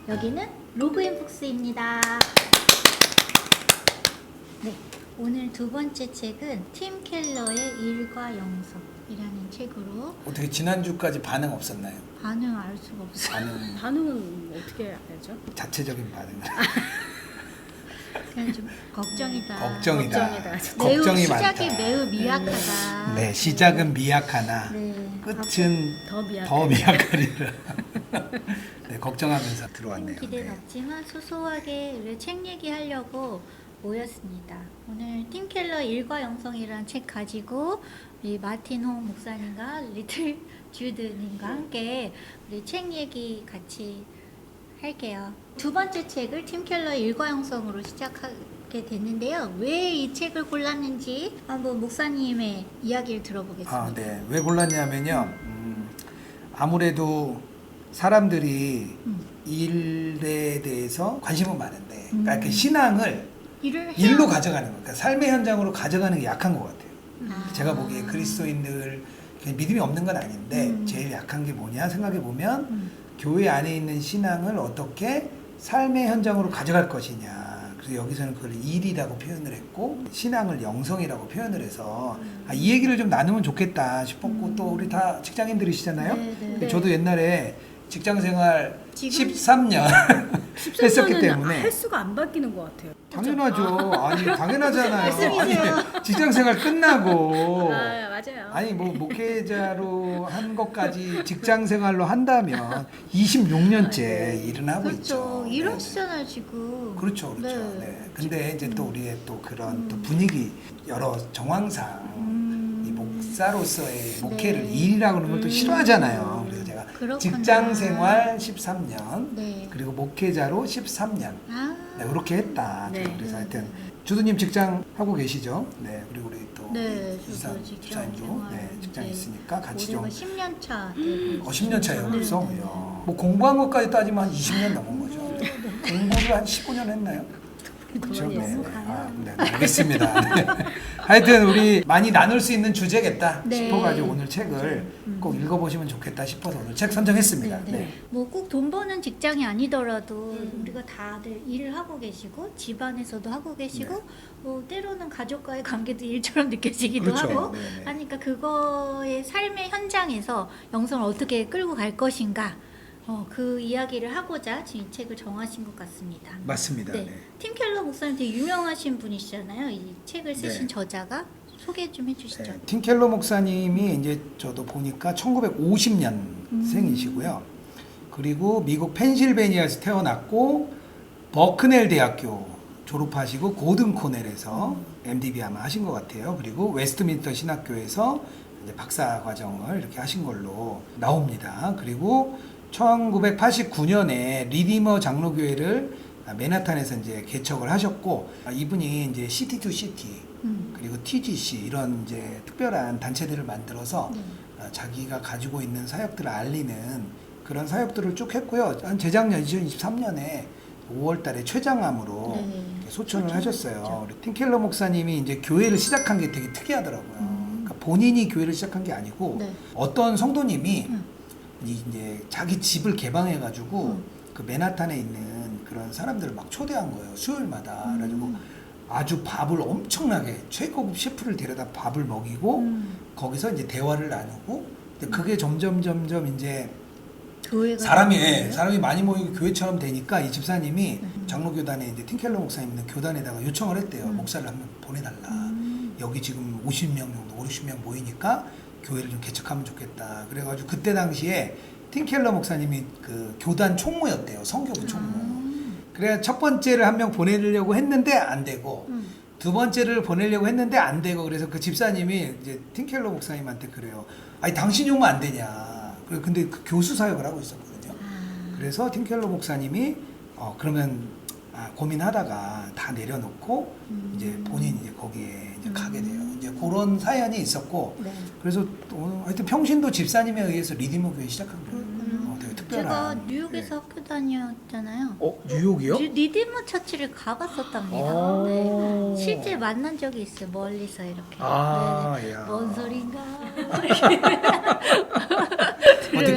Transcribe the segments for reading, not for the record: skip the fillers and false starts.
여기는 로그앤북스입니다. 네, 오늘 두 번째 책은 팀 켈러의 일과 영성이라는 책으로. 어떻게 지난주까지 반응 없었나요? 반응 알 수가 없어요. 반응은 어떻게 알죠? 자체적인 반응. 그냥 좀 걱정이다. 걱정이다. 매우 걱정이 시작이 많다. 매우 미약하다. 네, 시작은 미약하나 네. 끝은 더 미약하리라. 네, 걱정하면서 들어왔네요. 기대는 네. 없지만 소소하게 우리 책 얘기하려고 모였습니다. 오늘 팀 켈러 일과 영성이라는 책 가지고 우리 마틴 홍 목사님과 리틀 주드님과 함께 우리 책 얘기 같이 할게요. 두 번째 책을 팀 켈러 일과 영성으로 시작하게 됐는데요. 왜 이 책을 골랐는지 한번 목사님의 이야기를 들어보겠습니다. 네. 왜 골랐냐면요. 아무래도 사람들이 일에 대해서 관심은 많은데 그러니까 그 신앙을 일로 가져가는 거, 그러니까 삶의 현장으로 가져가는 게 약한 것 같아요. 제가 보기에 그리스도인들 믿음이 없는 건 아닌데 제일 약한 게 뭐냐 생각해 보면 교회 안에 있는 신앙을 어떻게 삶의 현장으로 가져갈 것이냐. 그래서 여기서는 그걸 일이라고 표현을 했고 신앙을 영성이라고 표현을 해서 이 얘기를 좀 나누면 좋겠다 싶었고 또 우리 다 직장인들이시잖아요. 네. 저도 옛날에 직장생활 13년 했었기 때문에 할 수가 안 바뀌는 것 같아요. 당연하죠. 아니 당연하잖아요. 말씀이세요. 아니 직장생활 끝나고 아 맞아요. 아니 뭐 목회자로 한 것까지 직장생활로 한다면 26년째 일은 하고 있죠. 그렇죠. 이러시잖아요 지금. 그렇죠. 네. 네. 근데 이제 또 우리의 또 그런 또 분위기 여러 정황상 이 목사로서의 목회를 네. 일이라고 하는 걸 또 싫어하잖아요. 그래서 제가 그렇구나. 직장생활 13년 네. 그리고 목회자로 13년 네, 그렇게 했다. 네. 그래서 하여튼 주두님 직장 하고 계시죠? 네. 그리고 우리 또 네, 주사 저도 직장 주사님도 생활, 네, 직장 네. 있으니까 같이 좀. 올해가 10년 차. 10년 차예요, 벌써. 네. 이야. 뭐 공부한 것까지 따지면 한 20년 넘은 거죠. 공부를 한 15년 했나요? 그렇죠. 많이 했어요. 네, 알겠습니다. 네. 하여튼 우리 많이 나눌 수 있는 주제겠다 네. 싶어가지고 오늘 책을 꼭 읽어보시면 좋겠다 싶어서 오늘 책 선정했습니다. 네. 뭐 꼭 돈 버는 직장이 아니더라도 우리가 다들 일을 하고 계시고 집안에서도 하고 계시고 네. 뭐 때로는 가족과의 관계도 일처럼 느껴지기도 그렇죠. 하고 네, 네. 하니까 그거의 삶의 현장에서 영성을 어떻게 끌고 갈 것인가 그 이야기를 하고자 지금 이 책을 정하신 것 같습니다. 맞습니다. 네. 팀 켈러 목사님 되게 유명하신 분이시잖아요. 이 책을 쓰신 네. 저자가 소개 좀 해주시죠. 네. 팀 켈러 목사님이 이제 저도 보니까 1950년생이시고요. 그리고 미국 펜실베니아에서 태어났고 버크넬 대학교 졸업하시고 고든 코넬에서 MDB 아마 하신 것 같아요. 그리고 웨스트민스터 신학교에서 이제 박사 과정을 이렇게 하신 걸로 나옵니다. 그리고 1989년에 리디머 장로교회를 맨하탄에서 이제 개척을 하셨고 이분이 이제 시티 투 시티 그리고 TGC 이런 이제 특별한 단체들을 만들어서 자기가 가지고 있는 사역들을 알리는 그런 사역들을 쭉 했고요. 한 재작년 2023년에 5월달에 췌장암으로 소천을 하셨어요. 우리 팀 켈러 목사님이 이제 교회를 시작한 게 되게 특이하더라고요. 그러니까 본인이 교회를 시작한 게 아니고 어떤 성도님이 이제 자기 집을 개방해가지고 그 맨하탄에 있는 그런 사람들을 막 초대한 거예요. 수요일마다. 그래가지고 아주 밥을 엄청나게 최고급 셰프를 데려다 밥을 먹이고 거기서 이제 대화를 나누고 근데 그게 점점 이제 사람이 많이 모이고 교회처럼 되니까 이 집사님이 장로교단에 이제 팀 켈러 목사님 있는 교단에다가 요청을 했대요. 목사를 한 명 보내달라. 여기 지금 50명 정도, 60명 모이니까 교회를 좀 개척하면 좋겠다. 그래가지고 그때 당시에 팀 켈러 목사님이 그 교단 총무였대요. 성교부 총무. 그래야 첫 번째를 한 명 보내려고 했는데 안 되고 두 번째를 보내려고 했는데 안 되고 그래서 그 집사님이 이제 팀 켈러 목사님한테 그래요. 아니 당신이 오면 안 되냐. 근데 그 교수 사역을 하고 있었거든요. 그래서 팀 켈러 목사님이 그러면 고민하다가 다 내려놓고 이제 본인이 이제 거기에 이제 가게 돼요. 이제 그런 사연이 있었고 그래서 하여튼 평신도 집사님에 의해서 리디머 교회 시작한 거예요. 되게 특별한. 제가 뉴욕에서 학교 다녔잖아요. 뉴욕이요? 리디머 처치를 가봤었답니다. 네. 실제 만난 적이 있어요. 멀리서 이렇게. 야. 뭔 소린가.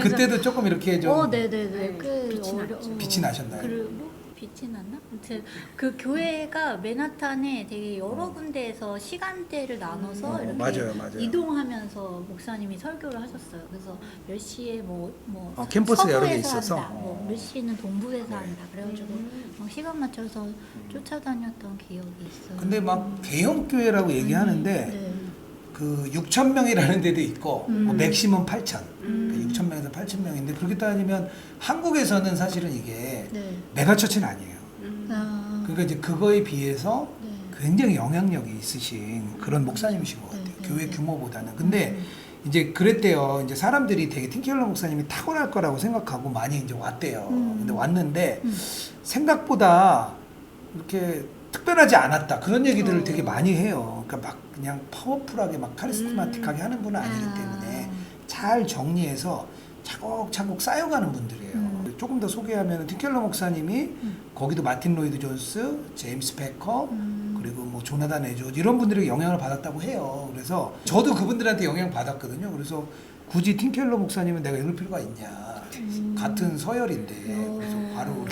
그때도 조금 이렇게 좀 네네네. 그 났죠. 빛이 나셨나요? 그리고 빛이 났나? 아무튼 그 교회가 맨하탄에 되게 여러 군데에서 시간대를 나눠서 이렇게 맞아요. 이동하면서 목사님이 설교를 하셨어요. 그래서 몇 시에 캠퍼스가 여러 개 서부에서 있어서? 한다, 몇 시는 동부에서 네. 한다. 그래가지고 막 시간 맞춰서 쫓아다녔던 기억이 있어요. 근데 막 대형 교회라고 얘기하는데 네. 그 6천 명이라는 데도 있고 뭐 맥시멈 8천, 음. 6천 명에서 8천 명인데 그렇게 따지면 한국에서는 사실은 이게 네. 메가처치는 아니에요. 아, 그러니까 이제 그거에 비해서 네. 굉장히 영향력이 있으신 그런 목사님이신 것 같아요. 네, 교회 네. 규모보다는. 근데 이제 그랬대요. 이제 사람들이 되게 틴켈러 목사님이 타고날 거라고 생각하고 많이 이제 왔대요. 근데 왔는데 생각보다 이렇게 특별하지 않았다. 그런 얘기들을 되게 많이 해요. 그러니까 막 그냥 파워풀하게 막 카리스마틱하게 하는 분은 아니기 때문에 잘 정리해서 차곡차곡 쌓여가는 분들이에요. 조금 더 소개하면 틴켈러 목사님이 거기도 마틴 로이드 존스, 제임스 베커, 그리고 뭐 조나단 에조드 이런 분들에게 영향을 받았다고 해요. 그래서 저도 그분들한테 영향 받았거든요. 그래서 굳이 틴켈러 목사님은 내가 읽을 필요가 있냐. 같은 서열인데 그래서 바로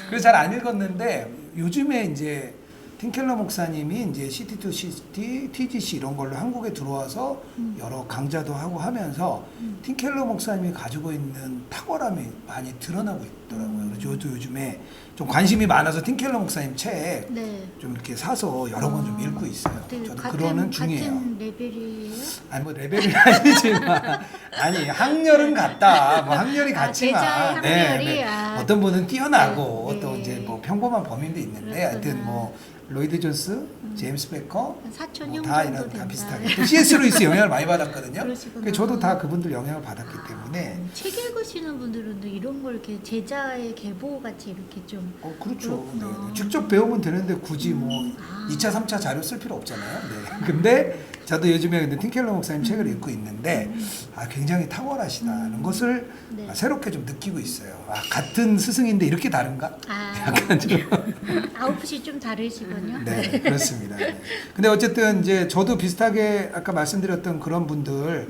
그래서 잘 안 읽었는데 요즘에 이제 틴켈러 목사님이 이제 시티 투 시티, TGC 이런 걸로 한국에 들어와서 여러 강좌도 하고 하면서 틴켈러 목사님이 가지고 있는 탁월함이 많이 드러나고 있더라고요. 그래서 저도 요즘에 좀 관심이 많아서 틴켈러 목사님 책 좀 네. 이렇게 사서 여러 권 좀 읽고 있어요. 네, 저도 그러는 중이에요. 같은 레벨이에요? 아니 뭐 레벨이 아니지만 아니 학렬은 같다. 뭐 학렬이 같지만 제자의 학렬이, 어떤 분은 뛰어나고 네, 또 네. 이제 뭐 평범한 범인도 있는데 하여튼 그렇구나. 뭐 로이드 존스, 제임스 베커 사촌형 다 정도 이런 다 된다. 비슷하게 또 C.S. 루이스 영향을 많이 받았거든요. 그러시구나. 그러니까 저도 다 그분들 영향을 받았기 때문에 책 읽으시는 분들은 또 이런 걸 이렇게 제자의 계보 같이 이렇게 좀 그렇죠. 네, 그렇구나. 네. 직접 배우면 되는데 굳이 뭐 2차, 3차 자료 쓸 필요 없잖아요. 네. 근데 저도 요즘에 근데 틴켈러 목사님 책을 읽고 있는데 굉장히 탁월하시다는 것을 네. 새롭게 좀 느끼고 있어요. 같은 스승인데 이렇게 다른가? 약간 좀 아웃풋이 좀 다르시군요. 네, 그렇습니다. 네. 근데 어쨌든 이제 저도 비슷하게 아까 말씀드렸던 그런 분들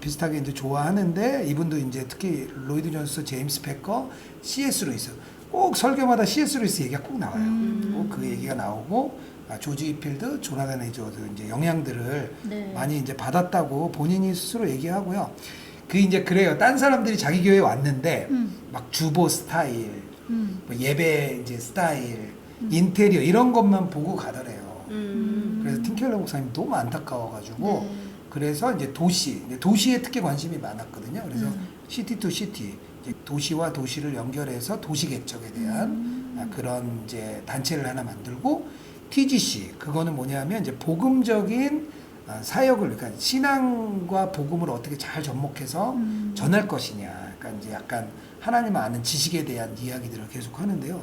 비슷하게 이제 좋아하는데 이분도 이제 특히 로이드 존스, 제임스 베커, C.S. 루이스 꼭 설교마다 C.S. 루이스 얘기가 꼭 나와요. 꼭 그 얘기가 나오고 조지 이필드, 조나단 에조드 이제 영향들을 네. 많이 이제 받았다고 본인이 스스로 얘기하고요. 그 이제 그래요. 딴 사람들이 자기 교회에 왔는데 막 주보 스타일, 뭐 예배 이제 스타일, 인테리어 이런 것만 보고 가더래요. 그래서 틴켈러 목사님 너무 안타까워가지고 네. 그래서 이제 도시에 특히 관심이 많았거든요. 그래서 시티 투 시티 이제 도시와 도시를 연결해서 도시 개척에 대한 그런 이제 단체를 하나 만들고 TGC 그거는 뭐냐면 이제 복음적인 사역을 그러니까 신앙과 복음을 어떻게 잘 접목해서 전할 것이냐. 그러니까 이제 약간 하나님 아는 지식에 대한 이야기들을 계속 하는데요.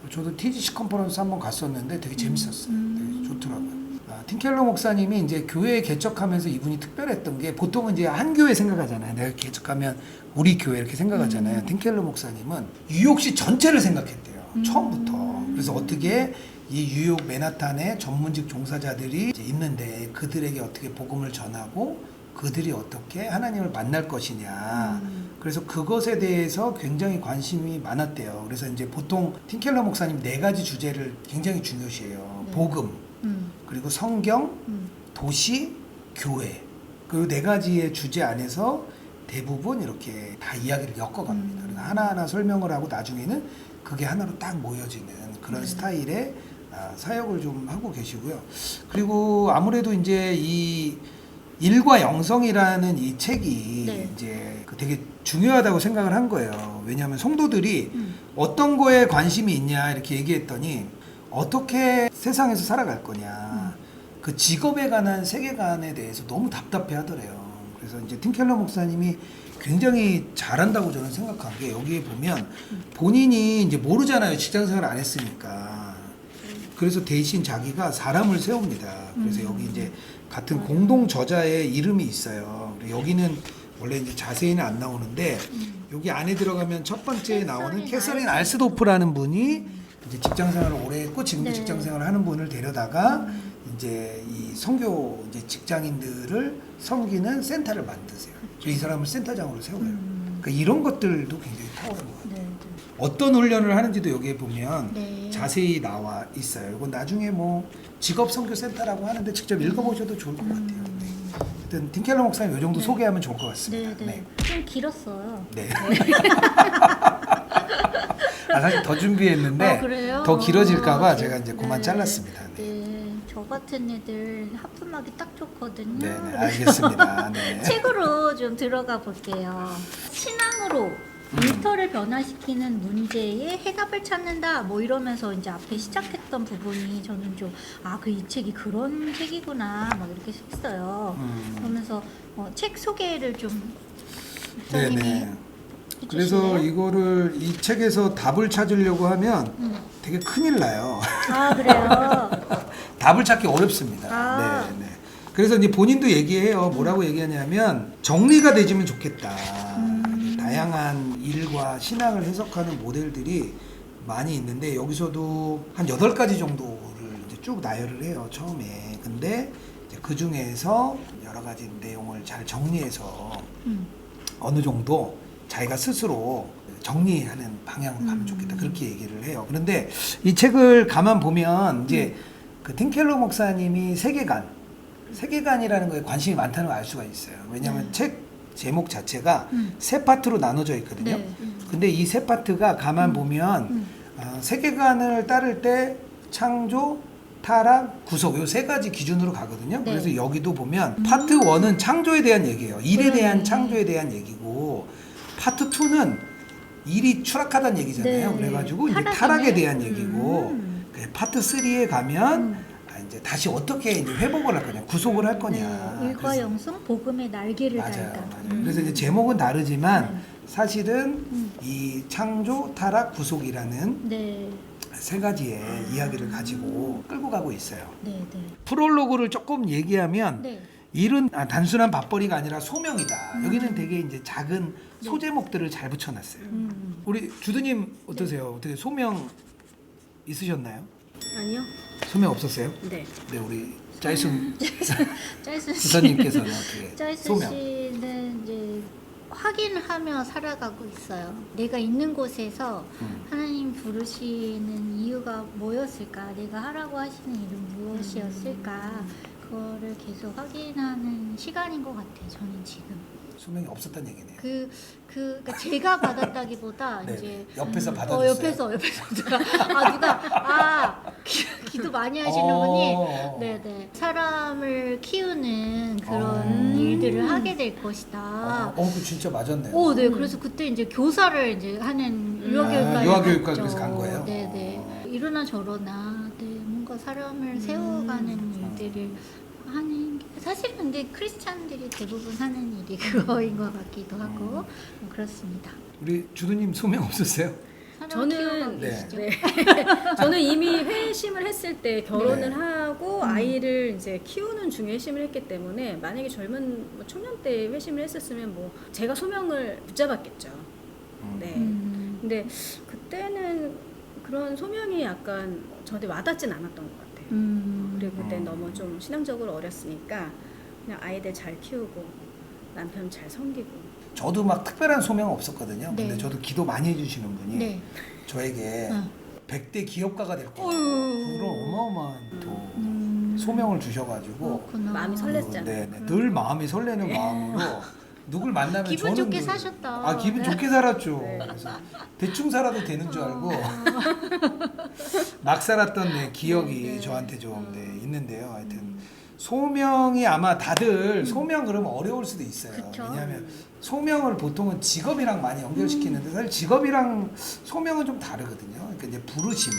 저도 TGC 컨퍼런스 한번 갔었는데 되게 재밌었어요. 되게 좋더라고요. 틴켈러 목사님이 이제 교회 개척하면서 이분이 특별했던 게 보통은 이제 한 교회 생각하잖아요. 내가 개척하면 우리 교회 이렇게 생각하잖아요. 틴켈러 목사님은 뉴욕시 전체를 생각했대요. 처음부터. 그래서 어떻게 이 뉴욕 맨하탄에 전문직 종사자들이 이제 있는데 그들에게 어떻게 복음을 전하고 그들이 어떻게 하나님을 만날 것이냐. 그래서 그것에 대해서 굉장히 관심이 많았대요. 그래서 이제 보통 틴켈러 목사님 4가지 주제를 굉장히 중요시해요. 네. 복음, 그리고 성경, 도시, 교회. 그 4가지의 주제 안에서 대부분 이렇게 다 이야기를 엮어갑니다. 그래서 하나하나 설명을 하고 나중에는 그게 하나로 딱 모여지는 그런 스타일의 사역을 좀 하고 계시고요. 그리고 아무래도 이제 이 일과 영성이라는 이 책이 네. 이제 되게 중요하다고 생각을 한 거예요. 왜냐하면 성도들이 어떤 거에 관심이 있냐 이렇게 얘기했더니 어떻게 세상에서 살아갈 거냐 그 직업에 관한 세계관에 대해서 너무 답답해 하더래요. 그래서 이제 틴켈러 목사님이 굉장히 잘한다고 저는 생각한 게 여기에 보면 본인이 이제 모르잖아요. 직장생활 안 했으니까. 그래서 대신 자기가 사람을 세웁니다. 그래서 여기 이제 같은 공동 저자의 이름이 있어요. 여기는 원래 이제 자세히는 안 나오는데 여기 안에 들어가면 첫 번째에 나오는 캐서린 알스도프라는 분이 이제 직장생활을 오래 했고 지금도 네. 직장생활을 하는 분을 데려다가 이제 이 선교 이제 직장인들을 섬기는 센터를 만드세요. 그래서 이 사람을 센터장으로 세워요. 그러니까 그러니까 이런 것들도 굉장히 탁월한 것 같아요. 네, 어떤 훈련을 하는지도 여기에 보면 네. 자세히 나와 있어요. 이건 나중에 뭐 직업 선교센터라고 하는데 직접 읽어보셔도 좋을 것 같아요. 네. 하여튼 팀켈러 목사님 이 정도 네. 소개하면 좋을 것 같습니다. 네, 네. 좀 길었어요. 네. 아, 사실 더 준비했는데 그래요? 더 길어질까봐 네. 제가 이제 그만 네. 잘랐습니다. 네. 네, 저 같은 애들 하품하기 딱 좋거든요. 네, 네, 알겠습니다. 네. 책으로 좀 들어가 볼게요. 신앙으로 일터를 변화시키는 문제에 해답을 찾는다. 뭐 이러면서 이제 앞에 시작했던 부분이 저는 좀 그 이 책이 그런 책이구나 막 이렇게 했어요. 그러면서 책 소개를 좀 네, 목사님이 네. 그래서 이거를 이 책에서 답을 찾으려고 하면 되게 큰일 나요. 아 그래요. 답을 찾기 어렵습니다. 아. 네, 네. 그래서 이제 본인도 얘기해요. 뭐라고 얘기하냐면 정리가 되지면 좋겠다. 다양한 일과 신앙을 해석하는 모델들이 많이 있는데 여기서도 한 8가지 정도를 이제 쭉 나열을 해요. 처음에. 근데 이제 그 중에서 여러 가지 내용을 잘 정리해서 어느 정도 자기가 스스로 정리하는 방향으로 가면 좋겠다. 그렇게 얘기를 해요. 그런데 이 책을 가만 보면 이제 그 팀켈러 목사님이 세계관이라는 거에 관심이 많다는 걸 알 수가 있어요. 왜냐하면 네. 책 제목 자체가 세 파트로 나눠져 있거든요. 네. 근데 이 세 파트가 가만 보면 세계관을 따를 때 창조, 타락, 구속 요 세 가지 기준으로 가거든요. 네. 그래서 여기도 보면 파트 1은 창조에 대한 얘기예요. 일에 대한 그러네. 창조에 대한 얘기고 파트 2는 일이 추락하다는 얘기잖아요. 네. 그래가지고 이제 타락이네. 타락에 대한 얘기고 파트 3에 가면 이제 다시 어떻게 이제 회복을 할 거냐, 구속을 할 거냐. 네, 일과 그래서- 영성 복음의 날개를 맞아요, 달다. 맞아요. 그래서 이제 제목은 다르지만 네. 사실은 이 창조, 타락, 구속이라는 네, 세 가지의 이야기를 가지고 끌고 가고 있어요. 네, 네. 프롤로그를 조금 얘기하면 네. 일은 단순한 밥벌이가 아니라 소명이다. 여기는 되게 이제 작은 소제목들을 잘 붙여놨어요. 우리 주드님 어떠세요? 어떻게 소명 있으셨나요? 아니요. 소명 없었어요? 네. 네, 우리 짜이순 짤순 씨, 부사님께서는 어떻게 짤순 소명? 씨는 이제 확인하며 살아가고 있어요. 내가 있는 곳에서 하나님 부르시는 이유가 뭐였을까? 내가 하라고 하시는 일은 무엇이었을까? 그거를 계속 확인하는 시간인 것 같아요. 저는 지금. 소명이 없었단 얘기네요. 그러니까 제가 받았다기보다 네, 이제 옆에서 받아줬어요. 옆에서 누가 기도 많이 하시는 분이 네네 사람을 키우는 그런 일들을 하게 될 것이다. 그 진짜 맞았네요. 네. 그래서 그때 이제 교사를 이제 하는 유아교육과에 유아교육과 갔죠. 그래서 간 거예요? 네네. 이러나 저러나 뭔가 사람을 세워가는 일들을 하는 게 사실 근데 크리스찬들이 대부분 하는 일이 그거인 것 같기도 하고 뭐 그렇습니다. 우리 주두님 소명 없었어요? 사람 키워가고 저는 계시죠? 네. 저는 이미 회심을 했을 때 결혼을 네. 하고 아이를 이제 키우는 중에 회심을 했기 때문에 만약에 젊은 청년 때 회심을 했었으면 뭐 제가 소명을 붙잡았겠죠. 네. 근데 그때는 그런 소명이 약간 저한테 와닿진 않았던 것 같아요. 그리고 그때 너무 좀 신앙적으로 어렸으니까 그냥 아이들 잘 키우고 남편 잘 섬기고. 저도 막 특별한 소명 없었거든요. 네. 근데 저도 기도 많이 해주시는 분이 네. 저에게 100대 기업가가 될 거예요. 어휴. 그런 어마어마한 또 소명을 주셔가지고 그렇구나. 마음이 설렜잖아요. 네, 늘 마음이 설레는 마음으로 누굴 만나면 기분 저는 좋게 사셨다. 기분 네. 좋게 살았죠. 네. 그래서 대충 살아도 되는 줄 알고 막 살았던 기억이 네. 저한테 좀 있는데요. 하여튼 소명이 아마 다들 소명 그러면 어려울 수도 있어요. 그쵸. 왜냐하면 소명을 보통은 직업이랑 많이 연결시키는데 사실 직업이랑 소명은 좀 다르거든요. 그러니까 이제 부르심.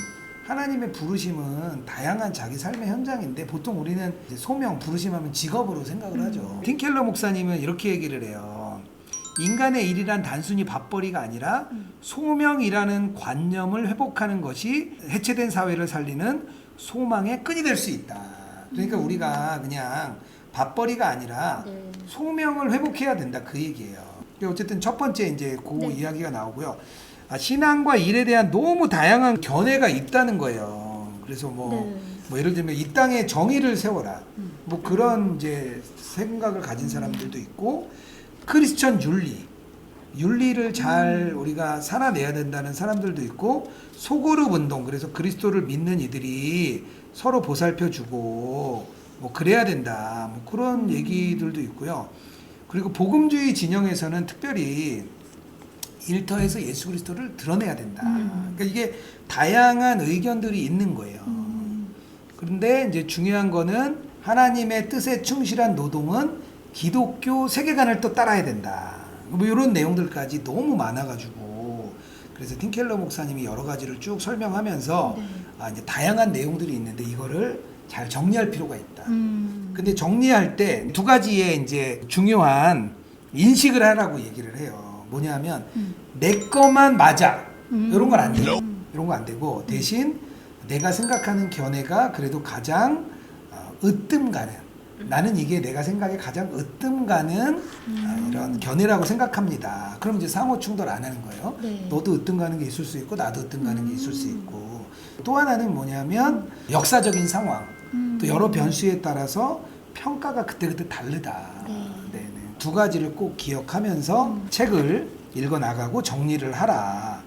하나님의 부르심은 다양한 자기 삶의 현장인데 보통 우리는 이제 소명, 부르심하면 직업으로 생각을 하죠. 팀켈러 목사님은 이렇게 얘기를 해요. 인간의 일이란 단순히 밥벌이가 아니라 소명이라는 관념을 회복하는 것이 해체된 사회를 살리는 소망의 끈이 될 수 있다. 그러니까 우리가 그냥 밥벌이가 아니라 네. 소명을 회복해야 된다 그 얘기예요. 어쨌든 첫 번째 이제 그 네. 이야기가 나오고요. 신앙과 일에 대한 너무 다양한 견해가 있다는 거예요. 그래서 뭐 예를 들면 이 땅에 정의를 세워라. 뭐 그런 이제 생각을 가진 사람들도 있고 크리스천 윤리 윤리를 잘 우리가 살아내야 된다는 사람들도 있고 소그룹 운동 그래서 그리스도를 믿는 이들이 서로 보살펴주고 뭐 그래야 된다 뭐 그런 얘기들도 있고요. 그리고 복음주의 진영에서는 특별히 일터에서 예수 그리스도를 드러내야 된다. 그러니까 이게 다양한 의견들이 있는 거예요. 그런데 이제 중요한 거는 하나님의 뜻에 충실한 노동은 기독교 세계관을 또 따라야 된다. 뭐 이런 내용들까지 너무 많아가지고 그래서 팀켈러 목사님이 여러 가지를 쭉 설명하면서 이제 다양한 내용들이 있는데 이거를 잘 정리할 필요가 있다. 근데 정리할 때 두 가지의 이제 중요한 인식을 하라고 얘기를 해요. 뭐냐면 내 것만 맞아. 이런 건 안 돼요. 이런 거 안 되고 대신 내가 생각하는 견해가 그래도 가장 으뜸 가는 나는 이게 내가 생각에 가장 으뜸 가는 이런 견해라고 생각합니다. 그럼 이제 상호 충돌 안 하는 거예요. 네. 너도 으뜸 가는 게 있을 수 있고 나도 으뜸 가는 게 있을 수 있고 또 하나는 뭐냐면 역사적인 상황 또 여러 변수에 따라서 평가가 그때그때 다르다. 네네. 두 가지를 꼭 기억하면서 책을 읽어 나가고 정리를 하라.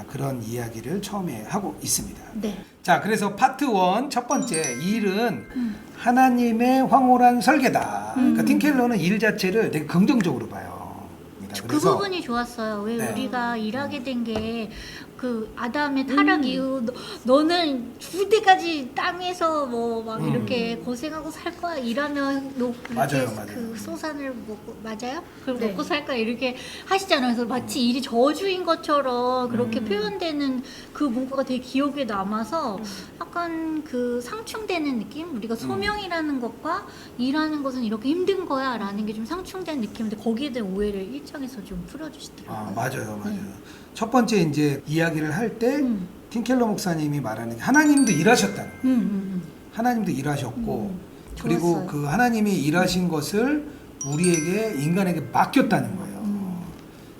그런 이야기를 처음에 하고 있습니다. 네. 자, 그래서 파트 1 첫 번째 일은 하나님의 황홀한 설계다. 그러니까 팀켈러는 일 자체를 되게 긍정적으로 봐요. 그 부분이 좋았어요. 왜 네. 우리가 일하게 된 게 그 아담의 타락 이후 너는 죽을 때까지 땅에서 뭐 막 이렇게 고생하고 살 거야 일하면 너 그렇게 맞아요. 그 소산을 먹고 맞아요? 그걸 네. 먹고 살 거야 이렇게 하시잖아요. 그래서 마치 일이 저주인 것처럼 그렇게 표현되는 그 문구가 되게 기억에 남아서 약간 그 상충되는 느낌? 우리가 소명이라는 것과 일하는 것은 이렇게 힘든 거야 라는 게 좀 상충된 느낌인데 거기에 대한 오해를 1장에서 좀 풀어주시더라고요. 맞아요. 네. 첫 번째 이제 이야기를 할 때 팀켈러 목사님이 말하는 게 하나님도 일하셨다는 거예요. 하나님도 일하셨고 그리고 좋았어요. 그 하나님이 일하신 것을 우리에게 인간에게 맡겼다는 거예요.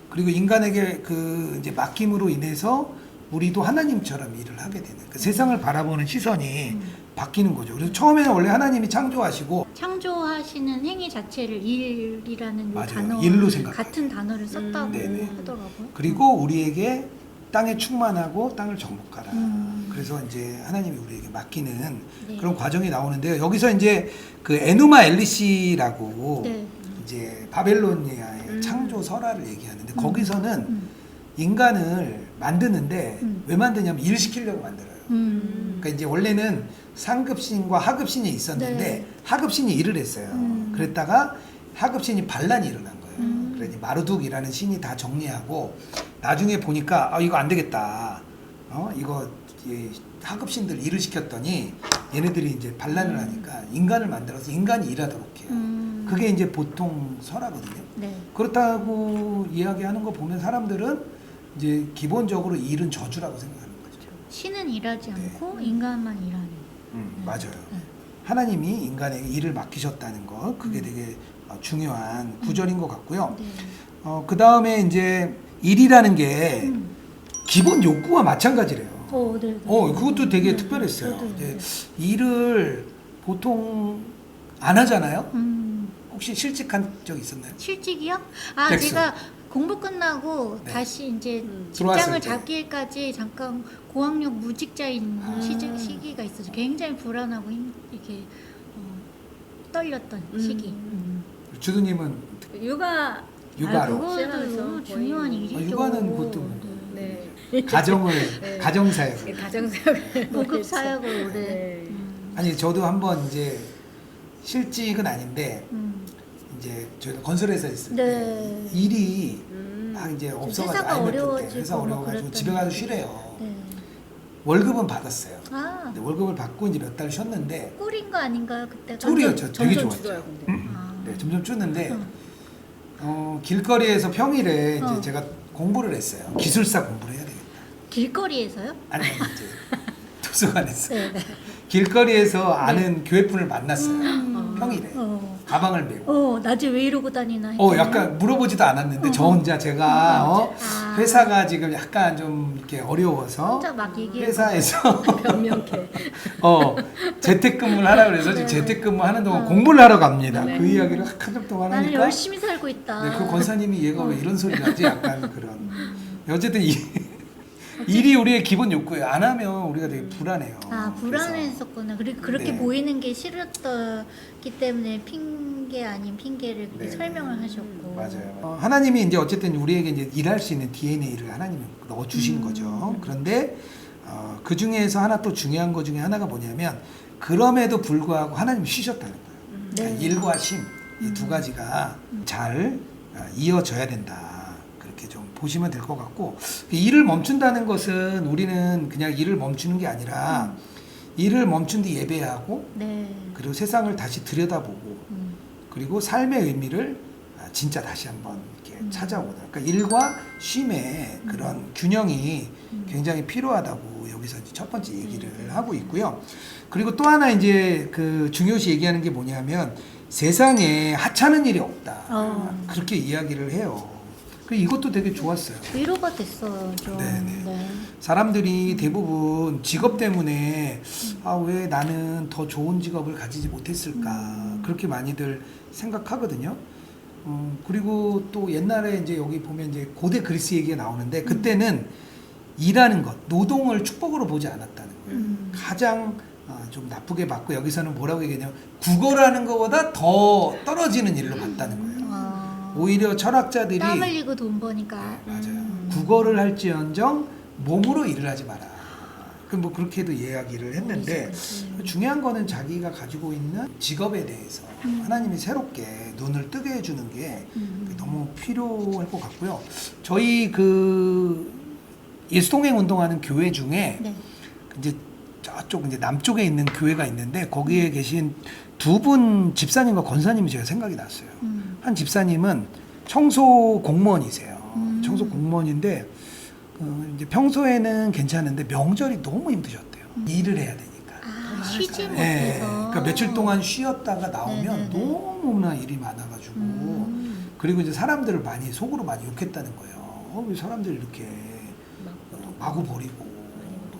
그리고 인간에게 그 이제 맡김으로 인해서 우리도 하나님처럼 일을 하게 되는 그 세상을 바라보는 시선이 바뀌는 거죠. 그래서 처음에는 원래 하나님이 창조하시고 창조하시는 행위 자체를 일이라는 맞아요. 단어 일로 생각해요. 같은 단어를 썼다고 네네. 하더라고요. 그리고 우리에게 땅에 충만하고 땅을 정복하라. 그래서 이제 하나님이 우리에게 맡기는 네. 그런 과정이 나오는데요. 여기서 이제 그 에누마 엘리시라고 네. 이제 바벨로니아의 창조 설화를 얘기하는데 거기서는 인간을 만드는데 왜 만드냐면 일 시키려고 만들어요. 그러니까 이제 원래는 상급신과 하급신이 있었는데 네. 하급신이 일을 했어요. 그랬다가 하급신이 반란이 일어난 거예요. 그래서 마르둑이라는 신이 다 정리하고 나중에 보니까 이거 안 되겠다. 이거 하급신들 일을 시켰더니 얘네들이 이제 반란을 하니까 인간을 만들어서 인간이 일하도록 해요. 그게 이제 보통 설화거든요. 네. 그렇다고 이야기하는 거 보면 사람들은 이제 기본적으로 일은 저주라고 생각하는 거죠. 신은 일하지 네. 않고 인간만 일하는. 맞아요. 하나님이 인간에게 일을 맡기셨다는 것, 그게 되게 중요한 구절인 것 같고요. 네. 그 다음에 이제 일이라는 게 기본 욕구와 마찬가지래요. 네. 그것도 되게 특별했어요. 저도 이제 네. 일을 보통 안 하잖아요. 혹시 실직한 적 있었나요? 실직이요? 백수. 제가 공부 끝나고 네. 다시 이제 들어왔을 직장을 때. 잡기까지 잠깐 고학력 무직자인 시기가 있어서 굉장히 불안하고 이렇게 떨렸던 시기. 주두님은 육아 육아로 그거도 시작하면서 너무 거의 중요한 일이죠. 육아는 그것도 네. 가정을 네. 가정사역. 가정사역을 고급 사역을 오래. 네. 아니 저도 한번 이제 실직은 아닌데 이제 저희가 건설회사에 있을 때 네. 일이 막 이제 없어가지고 회사가 아이들 때 어려워지고 회사 막 어려워가지고 그랬던 집에 가서 거지. 쉬래요. 네. 월급은 받았어요. 아, 근데 월급을 받고 이제 몇 달 쉬었는데 꿀인 거 아닌가요 그때가? 꿀이었죠. 되게 점점 좋았죠. 줄어요, 근데. 네, 점점 줄는데 길거리에서 평일에 이제 제가 공부를 했어요. 기술사 공부를 해야 되겠다. 길거리에서요? 아니 이제 도서관에서 네. 길거리에서 아는 교회분을 만났어요. 형이래. 어. 가방을 메고. 낮에 왜 이러고 다니나 했더니 약간 물어보지도 않았는데 저 혼자 제가 아. 회사가 지금 약간 좀 이렇게 어려워서 혼자 막 얘기해. 회사에서 변명해. 재택근무를 하라 그래서 지금 네. 재택근무하는 동안 공부를 하러 갑니다. 네. 그 이야기를 한참 동안 나는 하니까 열심히 살고 있다. 네, 그 권사님이 얘가 왜 이런 소리를 하지? 약간 그런. 어쨌든 일이 우리의 기본 욕구예요. 안 하면 우리가 되게 불안해요. 불안했었구나. 그리고 그렇게 네. 보이는 게 싫었기 때문에 핑계 아닌 핑계를 그렇게 네. 설명을 하셨고. 맞아요. 하나님이 이제 어쨌든 우리에게 이제 일할 수 있는 DNA를 하나님이 넣어 주신 거죠. 그런데 그 중에서 하나 또 중요한 것 중에 하나가 뭐냐면 그럼에도 불구하고 하나님이 쉬셨다는 거예요. 그러니까 네. 일과 쉼 이 두 가지가 잘 이어져야 된다. 그렇게 좀 보시면 될 것 같고 일을 멈춘다는 것은 우리는 그냥 일을 멈추는 게 아니라 일을 멈춘 뒤 예배하고 네. 그리고 세상을 다시 들여다보고 그리고 삶의 의미를 진짜 다시 한번 이렇게 찾아오는 그러니까 일과 쉼의 그런 균형이 굉장히 필요하다고 여기서 이제 첫 번째 얘기를 하고 있고요. 그리고 또 하나 이제 그 중요시 얘기하는 게 뭐냐면 세상에 하찮은 일이 없다. 그렇게 이야기를 해요. 이것도 되게 좋았어요. 위로가 됐어요. 좀. 네네. 네. 사람들이 대부분 직업 때문에 왜 나는 더 좋은 직업을 가지지 못했을까 그렇게 많이들 생각하거든요. 그리고 또 옛날에 이제 여기 보면 이제 고대 그리스 얘기가 나오는데 그때는 일하는 것, 노동을 축복으로 보지 않았다는 거예요. 가장 좀 나쁘게 봤고 여기서는 뭐라고 얘기하냐면 국어라는 것보다 더 떨어지는 일로 봤다는 거예요. 오히려 철학자들이 땀 흘리고 돈 버니까. 맞아요. 국어를 할지언정 몸으로 일을 하지 마라. 뭐 그렇게도 이야기를 했는데 중요한 거는 자기가 가지고 있는 직업에 대해서 하나님이 새롭게 눈을 뜨게 해주는 게 너무 필요할 것 같고요. 저희 그 예수동행 운동하는 교회 중에 네. 이제 저쪽 이제 남쪽에 있는 교회가 있는데 거기에 계신 두 분 집사님과 권사님이 제가 생각이 났어요. 한 집사님은 청소 공무원이세요. 청소 공무원인데 이제 평소에는 괜찮은데 명절이 너무 힘드셨대요. 일을 해야 되니까. 쉬지 못해서. 네, 그러니까 며칠 동안 쉬었다가 나오면 네네네. 너무나 일이 많아가지고 그리고 이제 사람들을 많이 속으로 많이 욕했다는 거예요. 왜 사람들 이렇게 마구 버리고.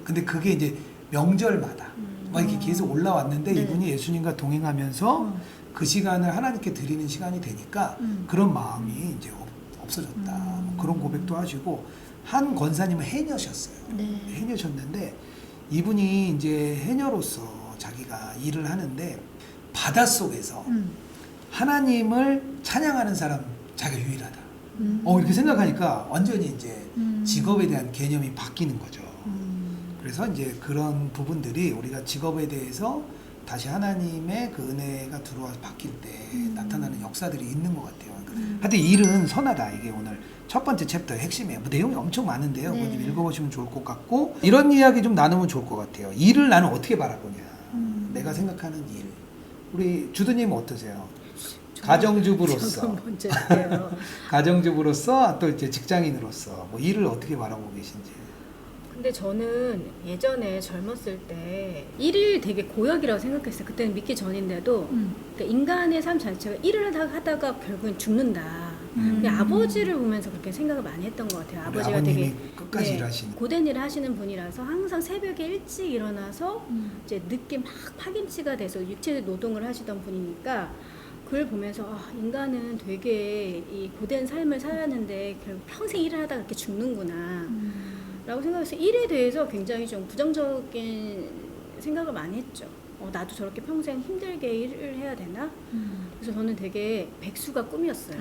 근데 그게 이제 명절마다 막 이렇게 계속 올라왔는데 네. 이분이 예수님과 동행하면서 그 시간을 하나님께 드리는 시간이 되니까 그런 마음이 이제 없어졌다. 뭐 그런 고백도 하시고 한 권사님은 해녀셨어요. 네. 해녀셨는데 이분이 이제 해녀로서 자기가 일을 하는데 바닷속에서 하나님을 찬양하는 사람 자기가 유일하다. 이렇게 생각하니까 완전히 이제 직업에 대한 개념이 바뀌는 거죠. 그래서 이제 그런 부분들이 우리가 직업에 대해서 다시 하나님의 그 은혜가 들어와서 바뀔 때 나타나는 역사들이 있는 것 같아요. 하여튼 일은 선하다. 이게 오늘 첫 번째 챕터의 핵심이에요. 뭐 내용이 엄청 많은데요. 네. 그거 좀 읽어보시면 좋을 것 같고 이런 이야기 좀 나누면 좋을 것 같아요. 일을 나는 어떻게 바라보냐. 내가 생각하는 일. 우리 주드님은 어떠세요? 가정주부로서 번째예요. 가정주부로서 또 이제 직장인으로서 뭐 일을 어떻게 바라보고 계신지. 근데 저는 예전에 젊었을 때 일을 되게 고역이라고 생각했어요. 그때는 믿기 전인데도 그러니까 인간의 삶 자체가 일을 하다가 결국엔 죽는다. 그냥 아버지를 보면서 그렇게 생각을 많이 했던 것 같아요. 아버지가 아버님이 되게 끝까지 일하시는. 고된 일을 하시는 분이라서 항상 새벽에 일찍 일어나서 이제 늦게 막 파김치가 돼서 육체 노동을 하시던 분이니까 그걸 보면서 인간은 되게 이 고된 삶을 살았는데 결국 평생 일을 하다가 이렇게 죽는구나 라고 생각해서 일에 대해서 굉장히 좀 부정적인 생각을 많이 했죠. 나도 저렇게 평생 힘들게 일을 해야 되나? 그래서 저는 되게 백수가 꿈이었어요.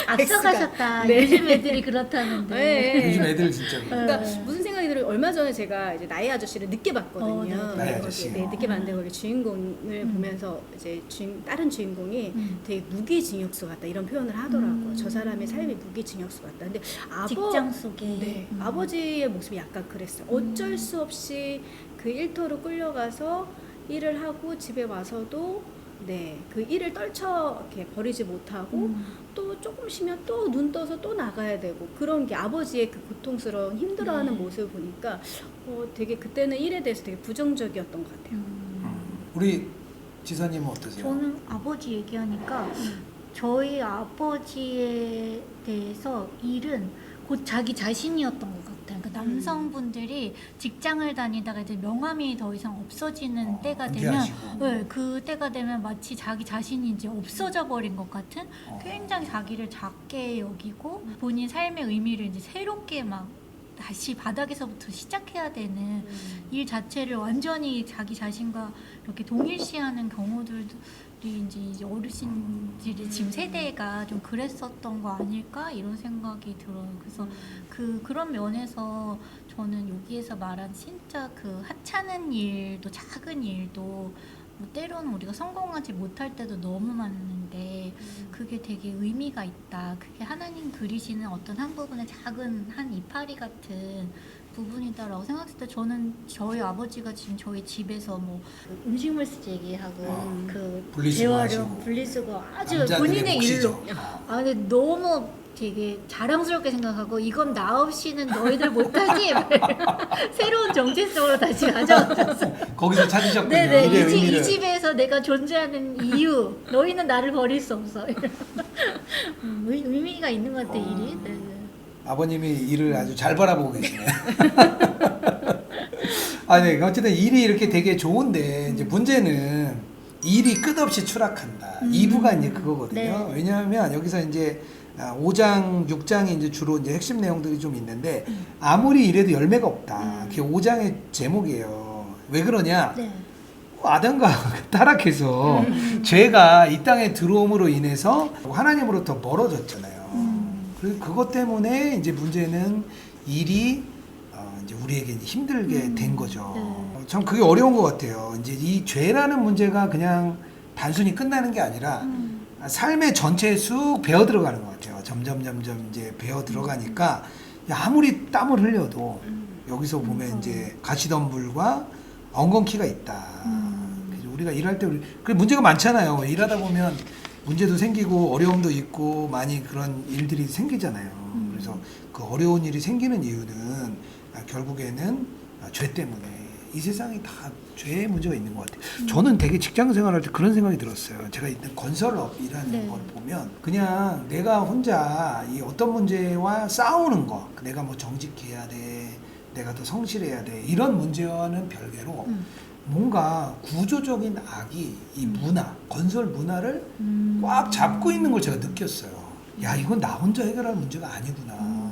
앞서가셨다. 네. 요즘 애들이 그렇다는데. 네. 요즘 애들 진짜 그러니까 무슨 생각이 들어요? 얼마 전에 제가 이제 나의 아저씨를 늦게 봤거든요. 네. 나의 아저씨. 네, 늦게 봤는데 거기 주인공을 보면서 이제 다른 주인공이 되게 무기징역수 같다 이런 표현을 하더라고요. 저 사람의 삶이 무기징역수 같다. 근데 직장 속에. 네, 아버지의 모습이 약간 그랬어요. 어쩔 수 없이 그 일터로 끌려가서 일을 하고 집에 와서도 그 일을 떨쳐 이렇게 버리지 못하고 또 조금 쉬면 또 눈 떠서 또 나가야 되고 그런 게 아버지의 그 고통스러운 힘들어하는 모습을 보니까 되게 그때는 일에 대해서 되게 부정적이었던 것 같아요. 우리 지사님은 어떠세요? 저는 아버지 얘기하니까 저희 아버지에 대해서 일은 곧 자기 자신이었던 것 같아요. 그러니까 남성분들이 직장을 다니다가 이제 명함이 더 이상 없어지는 때가 되면, 은퇴하시고. 네, 그 때가 되면 마치 자기 자신이 이제 없어져 버린 것 같은 굉장히 자기를 작게 여기고 본인 삶의 의미를 이제 새롭게 막 다시 바닥에서부터 시작해야 되는 일 자체를 완전히 자기 자신과 이렇게 동일시하는 경우들이 이제 어르신들이 지금 세대가 좀 그랬었던 거 아닐까 이런 생각이 들어요. 그래서 그런 면에서 저는 여기에서 말한 진짜 그 하찮은 일도 작은 일도 뭐 때로는 우리가 성공하지 못할 때도 너무 많은데 그게 되게 의미가 있다. 그게 하나님 그리시는 어떤 한 부분의 작은 한 이파리 같은 부분이다라고 생각했을 때 저는 저희 아버지가 지금 저희 집에서 뭐 음식물 쓰레기하고 그 분리수거 재활용 하시고. 분리수거 아주 남자들의 본인의 일로 몫이죠. 아 근데 너무 되게 자랑스럽게 생각하고 이건 나 없이는 너희들 못하지 새로운 정체성으로 다시 가져왔었어. 거기서 찾으셨군요. 네네 일의 이 의미를. 집에서 내가 존재하는 이유 너희는 나를 버릴 수 없어. 의미가 있는 것 같아 일이. 네. 아버님이 일을 아주 잘 바라보고 계시네요. 아니 어쨌든 일이 이렇게 되게 좋은데 이제 문제는 일이 끝없이 추락한다. 2부가 이제 그거거든요. 네. 왜냐하면 여기서 이제 5장, 6장이 이제 주로 이제 핵심 내용들이 좀 있는데 아무리 이래도 열매가 없다. 그게 5장의 제목이에요. 왜 그러냐? 네. 아담과 타락해서 죄가 이 땅에 들어옴으로 인해서 하나님으로부터 멀어졌잖아요. 그래서 그것 때문에 이제 문제는 일이 이제 우리에게 이제 힘들게 된 거죠. 네. 참 그게 어려운 것 같아요. 이제 이 죄라는 문제가 그냥 단순히 끝나는 게 아니라 삶의 전체에 쑥 배어 들어가는 것 같아요. 점점 이제 배어 들어가니까 아무리 땀을 흘려도 여기서 보면 이제 가시덤불과 엉겅퀴가 있다. 그래서 우리가 일할 때 그 문제가 많잖아요. 일하다 보면 문제도 생기고 어려움도 있고 많이 그런 일들이 생기잖아요. 그래서 그 어려운 일이 생기는 이유는 결국에는 죄 때문에 이 세상이 다 죄의 문제가 있는 것 같아요. 저는 되게 직장 생활할 때 그런 생각이 들었어요. 제가 일단 건설업이라는 네. 걸 보면 그냥 내가 혼자 이 어떤 문제와 싸우는 거, 내가 뭐 정직해야 돼, 내가 더 성실해야 돼 이런 문제와는 별개로 뭔가 구조적인 악이 이 문화, 건설 문화를 꽉 잡고 있는 걸 제가 느꼈어요. 야, 이건 나 혼자 해결할 문제가 아니구나.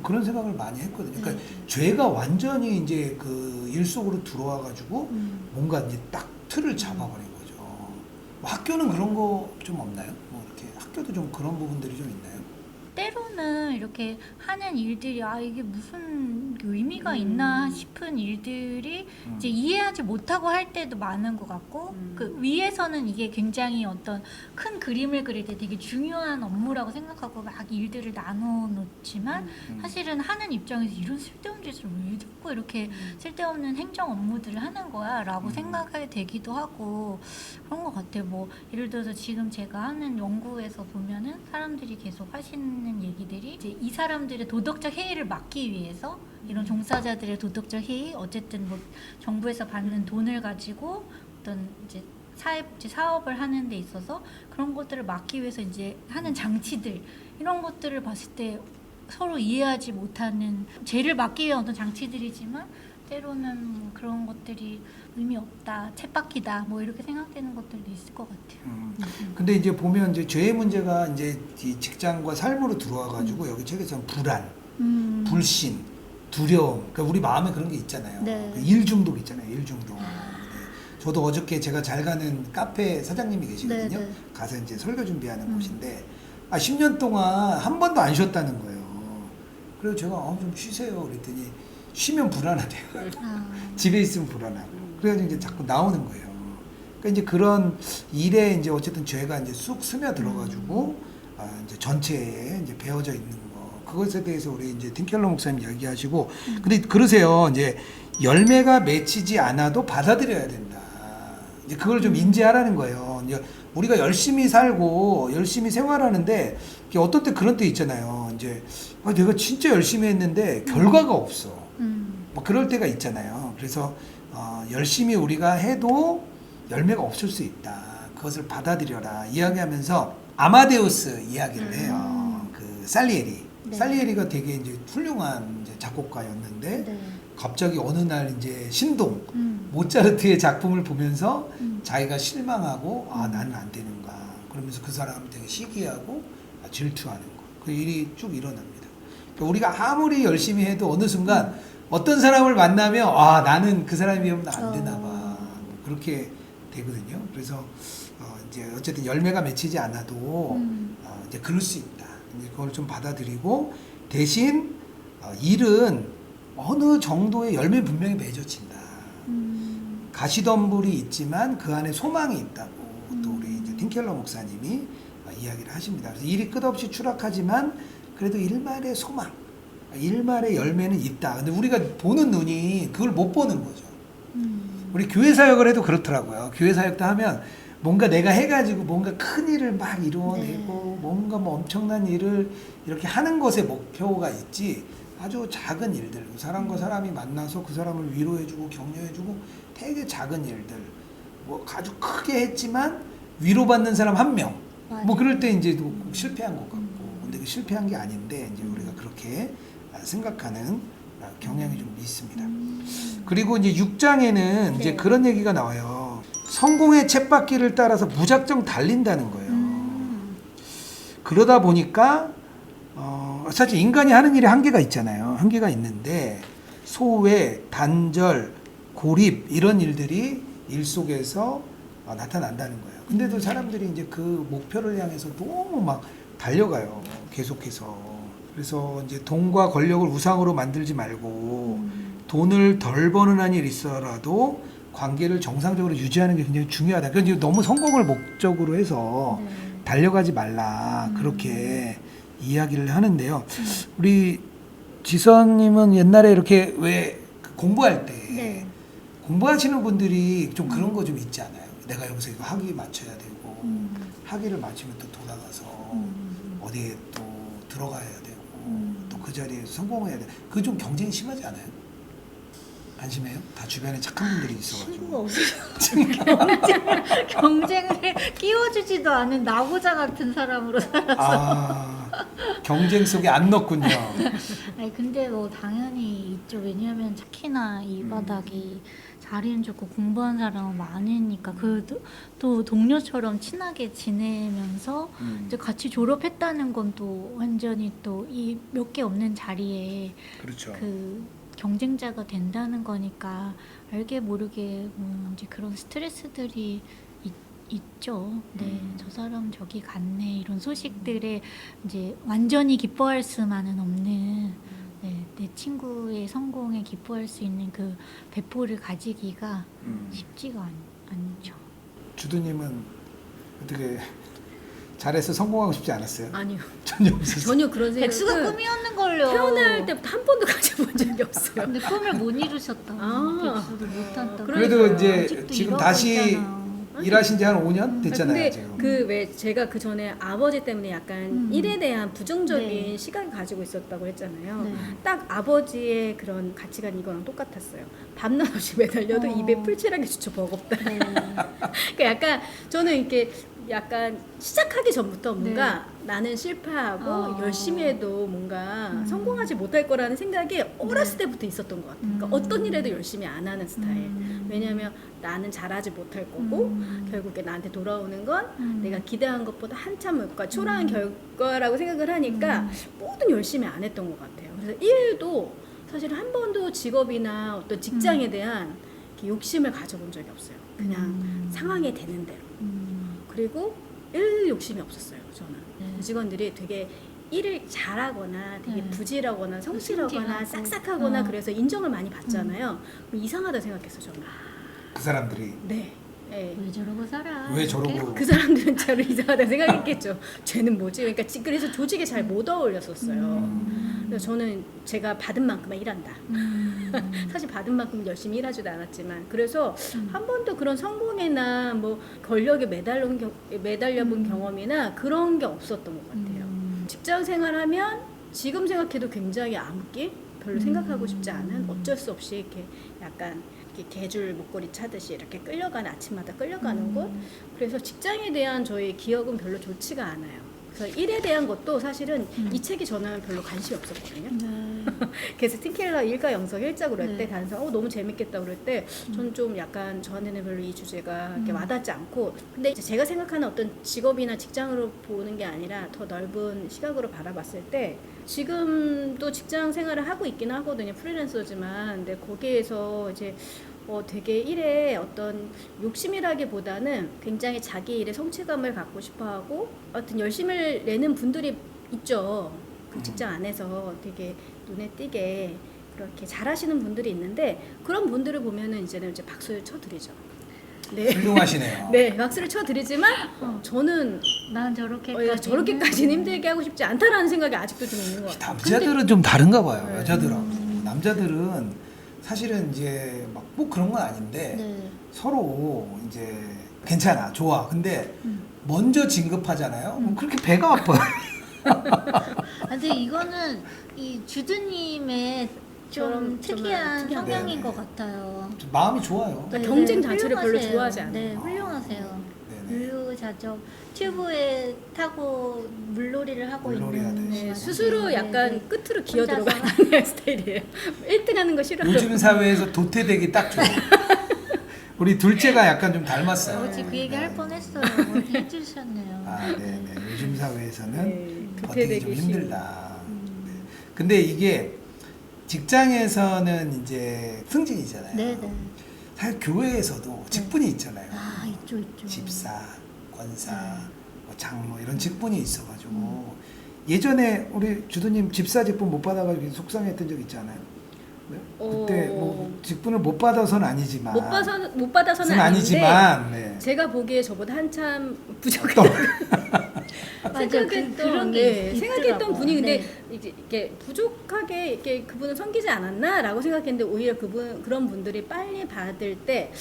그런 생각을 많이 했거든요. 그러니까 죄가 완전히 이제 그 일 속으로 들어와가지고 뭔가 이제 딱 틀을 잡아버린 거죠. 뭐 학교는 그런 거 좀 없나요? 뭐 이렇게 학교도 좀 그런 부분들이 좀 있나요? 때로는 이렇게 하는 일들이 이게 무슨 의미가 있나 싶은 일들이 이제 이해하지 못하고 할 때도 많은 것 같고 그 위에서는 이게 굉장히 어떤 큰 그림을 그릴 때 되게 중요한 업무라고 생각하고 막 일들을 나눠 놓지만 사실은 하는 입장에서 이런 쓸데없는 짓을 왜 자꾸 이렇게 쓸데없는 행정 업무들을 하는 거야 라고 생각하게 되기도 하고 그런 것 같아요. 뭐 예를 들어서 지금 제가 하는 연구에서 보면은 사람들이 계속 하시는 얘기들이 이제 이 사람들의 도덕적 해이를 막기 위해서 이런 종사자들의 도덕적 해이 어쨌든 뭐 정부에서 받는 돈을 가지고 어떤 이제 사업을 하는 데 있어서 그런 것들을 막기 위해서 이제 하는 장치들 이런 것들을 봤을 때 서로 이해하지 못하는 죄를 막기 위한 어떤 장치들이지만 때로는 뭐 그런 것들이 의미 없다, 쳇바퀴다, 뭐 이렇게 생각되는 것들도 있을 것 같아요. 근데 이제 보면 이제 죄의 문제가 이제 이 직장과 삶으로 들어와가지고 여기 책에서는 불안, 불신, 두려움, 그러니까 우리 마음에 그런 게 있잖아요. 네. 일 중독 있잖아요, 일 중독. 네. 저도 어저께 제가 잘 가는 카페 사장님이 계시거든요. 네, 네. 가서 이제 설교 준비하는 곳인데 10년 동안 한 번도 안 쉬었다는 거예요. 그래서 제가 좀 쉬세요 그랬더니 쉬면 불안하대요. 집에 있으면 불안하고. 그래가지고 이제 자꾸 나오는 거예요. 그러니까 이제 그런 일에 이제 어쨌든 죄가 이제 쑥 스며들어가지고 이제 전체에 이제 배어져 있는 거. 그것에 대해서 우리 이제 틴켈러 목사님 이야기하시고, 근데 그러세요. 이제 열매가 맺히지 않아도 받아들여야 된다. 이제 그걸 좀 인지하라는 거예요. 이제 우리가 열심히 살고 열심히 생활하는데 어떤 때 그런 때 있잖아요. 이제 내가 진짜 열심히 했는데 결과가 없어. 뭐 그럴 때가 있잖아요. 그래서 열심히 우리가 해도 열매가 없을 수 있다. 그것을 받아들여라. 이야기하면서 아마데우스 이야기를 해요. 그 살리에리. 네. 살리에리가 되게 이제 훌륭한 이제 작곡가였는데 네. 갑자기 어느 날 이제 신동 모차르트의 작품을 보면서 자기가 실망하고 아 나는 안 되는가 그러면서 그 사람을 되게 시기하고 질투하는 거. 그 일이 쭉 일어납니다. 그러니까 우리가 아무리 열심히 해도 어느 순간 어떤 사람을 만나면 아 나는 그 사람이면 안 되나 봐. 뭐 그렇게 되거든요. 그래서 이제 어쨌든 열매가 맺히지 않아도 이제 그럴 수 있다. 이제 그걸 좀 받아들이고 대신 일은 어느 정도의 열매 분명히 맺어진다. 가시덤불이 있지만 그 안에 소망이 있다고 또 우리 이제 틴켈러 목사님이 이야기를 하십니다. 그래서 일이 끝없이 추락하지만 그래도 일말의 소망, 일말의 열매는 있다. 근데 우리가 보는 눈이 그걸 못 보는 거죠. 우리 교회 사역을 해도 그렇더라고요. 교회 사역도 하면 뭔가 내가 해가지고 뭔가 큰 일을 막 이루어내고 뭔가 뭐 엄청난 일을 이렇게 하는 것에 목표가 있지 아주 작은 일들 사람과 사람이 만나서 그 사람을 위로해주고 격려해주고 되게 작은 일들 뭐 아주 크게 했지만 위로받는 사람 한 명 뭐 그럴 때 이제 꼭 실패한 것 같고 근데 그 실패한 게 아닌데 이제 우리가 그렇게 생각하는 경향이 좀 있습니다. 그리고 이제 6장에는 이제 그런 얘기가 나와요. 성공의 쳇바퀴를 따라서 무작정 달린다는 거예요. 그러다 보니까 사실 인간이 하는 일에 한계가 있잖아요. 한계가 있는데 소외, 단절, 고립 이런 일들이 일 속에서 나타난다는 거예요. 근데도 사람들이 이제 그 목표를 향해서 너무 막 달려가요. 계속해서. 그래서 이제 돈과 권력을 우상으로 만들지 말고 돈을 덜 버는 한 일 있어라도 관계를 정상적으로 유지하는 게 굉장히 중요하다. 그러니까 너무 성공을 목적으로 해서 달려가지 말라. 그렇게 이야기를 하는데요. 우리 지선님은 옛날에 이렇게 왜 공부할 때 공부하시는 분들이 좀 그런 거 좀 있지 않아요? 내가 여기서 이거 학위 맞춰야 되고 학위를 마치면 또 돌아가서 어디에 또 들어가야 되고 또 그 자리에서 성공해야 돼. 그거 좀 경쟁이 심하지 않아요? 안 심해요? 다 주변에 착한 분들이 있어가지고. 경쟁을 끼워주지도 않은 나고자 같은 사람으로 살아서. 경쟁 속에 안 넣었군요. 아니 근데 뭐 당연히 있죠. 왜냐하면 특히나 이 바닥이 자리는 좋고 공부한 사람은 많으니까 또 동료처럼 친하게 지내면서 이제 같이 졸업했다는 건 또 완전히 또 이 몇 개 없는 자리에 그렇죠. 그 경쟁자가 된다는 거니까 알게 모르게 이제 그런 스트레스들이 있죠. 네, 저 사람 저기 갔네 이런 소식들에 이제 완전히 기뻐할 수만은 없는 내 친구의 성공에 기뻐할 수 있는 그 배포를 가지기가 쉽지가 않죠. 주두님은 어떻게 잘해서 성공하고 싶지 않았어요? 아니요. 전혀 없었어요. 전혀 그런 백수가 생각은 꿈이었는 걸요. 태어날 때부터 한 번도 가져본 적이 없어요. 근데 꿈을 못 이루셨다. 백수를 못 한다. 그래도 이제 아직도 지금 이러고 다시 있잖아. 일하신 지 한 5년 됐잖아요. 근데 지금. 그 왜 제가 그 전에 아버지 때문에 약간 일에 대한 부정적인 네. 시각을 가지고 있었다고 했잖아요. 네. 딱 아버지의 그런 가치관 이거랑 똑같았어요. 밤낮 없이 매달려도 입에 풀칠하게 주쳐 버겁다. 네. 그러니까 약간 저는 이렇게 약간 시작하기 전부터 뭔가 나는 실패하고 열심히 해도 뭔가 성공하지 못할 거라는 생각이 어렸을 때부터 있었던 것 같아요. 그러니까 어떤 일에도 열심히 안 하는 스타일. 왜냐하면 나는 잘하지 못할 거고 결국에 나한테 돌아오는 건 내가 기대한 것보다 한참 그러니까 초라한 결과라고 생각을 하니까 뭐든 열심히 안 했던 것 같아요. 그래서 일도 사실 한 번도 직업이나 어떤 직장에 대한 이렇게 욕심을 가져본 적이 없어요. 그냥 상황이 되는 대로. 그리고 일 욕심이 없었어요. 저는 직원들이 되게 일을 잘하거나 되게 부지하거나 성실하거나 싹싹하거나 그래서 인정을 많이 받잖아요. 그럼 이상하다 생각했어요. 저는. 그 사람들이 네. 네. 왜 저러고 살아? 왜 저러고 그 사람들은 저를 이상하다 생각했겠죠. 쟤는 뭐지? 그러니까 그래서 조직에 잘 못 어울렸었어요. 그래서 저는 제가 받은 만큼만 일한다. 사실 받은 만큼 열심히 일하지도 않았지만 그래서 한 번도 그런 성공이나 뭐 권력에 매달려본 경험이나 그런 게 없었던 것 같아요. 직장 생활하면 지금 생각해도 굉장히 암기 별로 생각하고 싶지 않은 어쩔 수 없이 이렇게 약간 이렇게 개줄 목걸이 차듯이 이렇게 끌려가는 아침마다 끌려가는 곳. 그래서 직장에 대한 저희 기억은 별로 좋지가 않아요. 그래서 일에 대한 것도 사실은 이 책이 저는 별로 관심이 없었거든요. 그래서 팀켈러 일과 영성 일작으로 할 때 다른 사람 너무 재밌겠다 그럴 때 저는 좀 약간 저한테는 별로 이 주제가 이렇게 와닿지 않고, 근데 이제 제가 생각하는 어떤 직업이나 직장으로 보는 게 아니라 더 넓은 시각으로 바라봤을 때 지금도 직장 생활을 하고 있긴 하거든요. 프리랜서지만. 근데 거기에서 이제 되게 일에 어떤 욕심이라기보다는 굉장히 자기 일에 성취감을 갖고 싶어하고 어떤 열심을 내는 분들이 있죠. 그 직장 안에서 되게 눈에 띄게 그렇게 잘하시는 분들이 있는데 그런 분들을 보면은 이제는 이제 박수를 쳐드리죠. 네. 훌륭하시네요. 네, 박수를 쳐드리지만 저는 난 저렇게까지 저렇게까지는 힘들게 하고 싶지 않다라는 생각이 아직도 좀 있는 것 같아요. 남자들은 좀 다른가 봐요. 네. 여자들하고. 남자들은 사실은 이제 막 꼭 그런 건 아닌데 네. 서로 이제 괜찮아, 좋아. 근데 먼저 진급하잖아요. 그럼 그렇게 배가 아파요. 근데 이거는 이 주드님의 좀 특이한 특이한 성향인 네네. 것 같아요. 마음이 좋아요. 그러니까 경쟁 자체를 별로 훌륭하세요. 좋아하지 않아요. 네, 훌륭하세요. 네네. 훌륭하죠. 튜브에 타고 물놀이를 하고 물놀이 있는 하듯이. 네, 것 스스로 같아요. 약간 네, 네. 끝으로 기어 혼자서. 들어가는 스타일이에요. 1등 하는 거 싫어요. 요즘 사회에서 도태되기 딱 좋아요. 우리 둘째가 약간 좀 닮았어요. 어제 그 얘기 네. 할 뻔했어요. 오늘 해주셨네요. 아, 네네. 요즘 사회에서는 네, 버티기 좀 도태되기 힘들다. 네. 근데 이게 직장에서는 이제 승진이잖아요. 네네. 사실 교회에서도 직분이 있잖아요. 아, 있죠. 집사, 권사, 뭐 장로 이런 직분이 있어가지고 예전에 우리 주도님 집사 직분 못 받아가지고 속상했던 적 있잖아요. 네? 그때 뭐 직분을 못 받아서는 아니지만 못 받아서는 아닌데 아니지만 네. 제가 보기에 저보다 한참 또 부족했던 맞아, 생각했던 게 생각했던 있더라고요. 분이 근데 네. 이제 이렇게 부족하게 이렇게 그분은 섬기지 않았나라고 생각했는데 오히려 그런 분들이 빨리 받을 때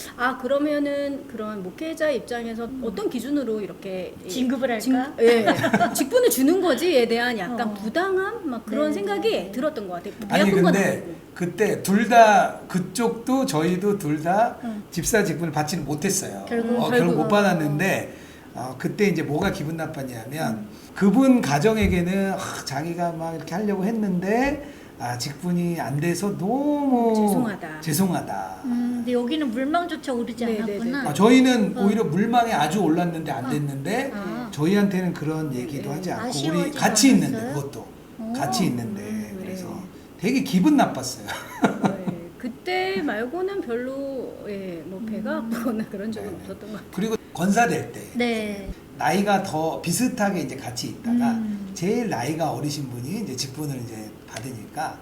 그러면은 그런 목회자 입장에서 어떤 기준으로 이렇게 진급을 할까? 직분을 주는 거지에 대한 약간 어. 부당함 막 그런 네. 생각이 들었던 것 같아요. 아니 배아픈 건 근데 아니고. 그때 둘 다 그쪽도 저희도 둘 다 집사 직분을 받지는 못했어요. 결국 못 받았는데 그때 이제 뭐가 기분 나빴냐면 그분 가정에게는 자기가 막 이렇게 하려고 했는데 직분이 안 돼서 너무 죄송하다. 근데 여기는 물망조차 오르지 네, 않았구나. 네, 네. 저희는 오히려 물망에 아주 올랐는데 안 됐는데 아. 저희한테는 그런 얘기도 하지 않고 우리 아쉬워하지 같이 있는데 않았어요? 그것도 오. 같이 있는데 네. 그래서 되게 기분 나빴어요. 네, 그때 말고는 별로 뭐 배가 아프거나 그런 적은 네. 없었던 것 같아요. 그리고 권사될 때 네. 나이가 더 비슷하게 이제 같이 있다가 음. 제일 나이가 어리신 분이 이제 직분을 이제 받으니까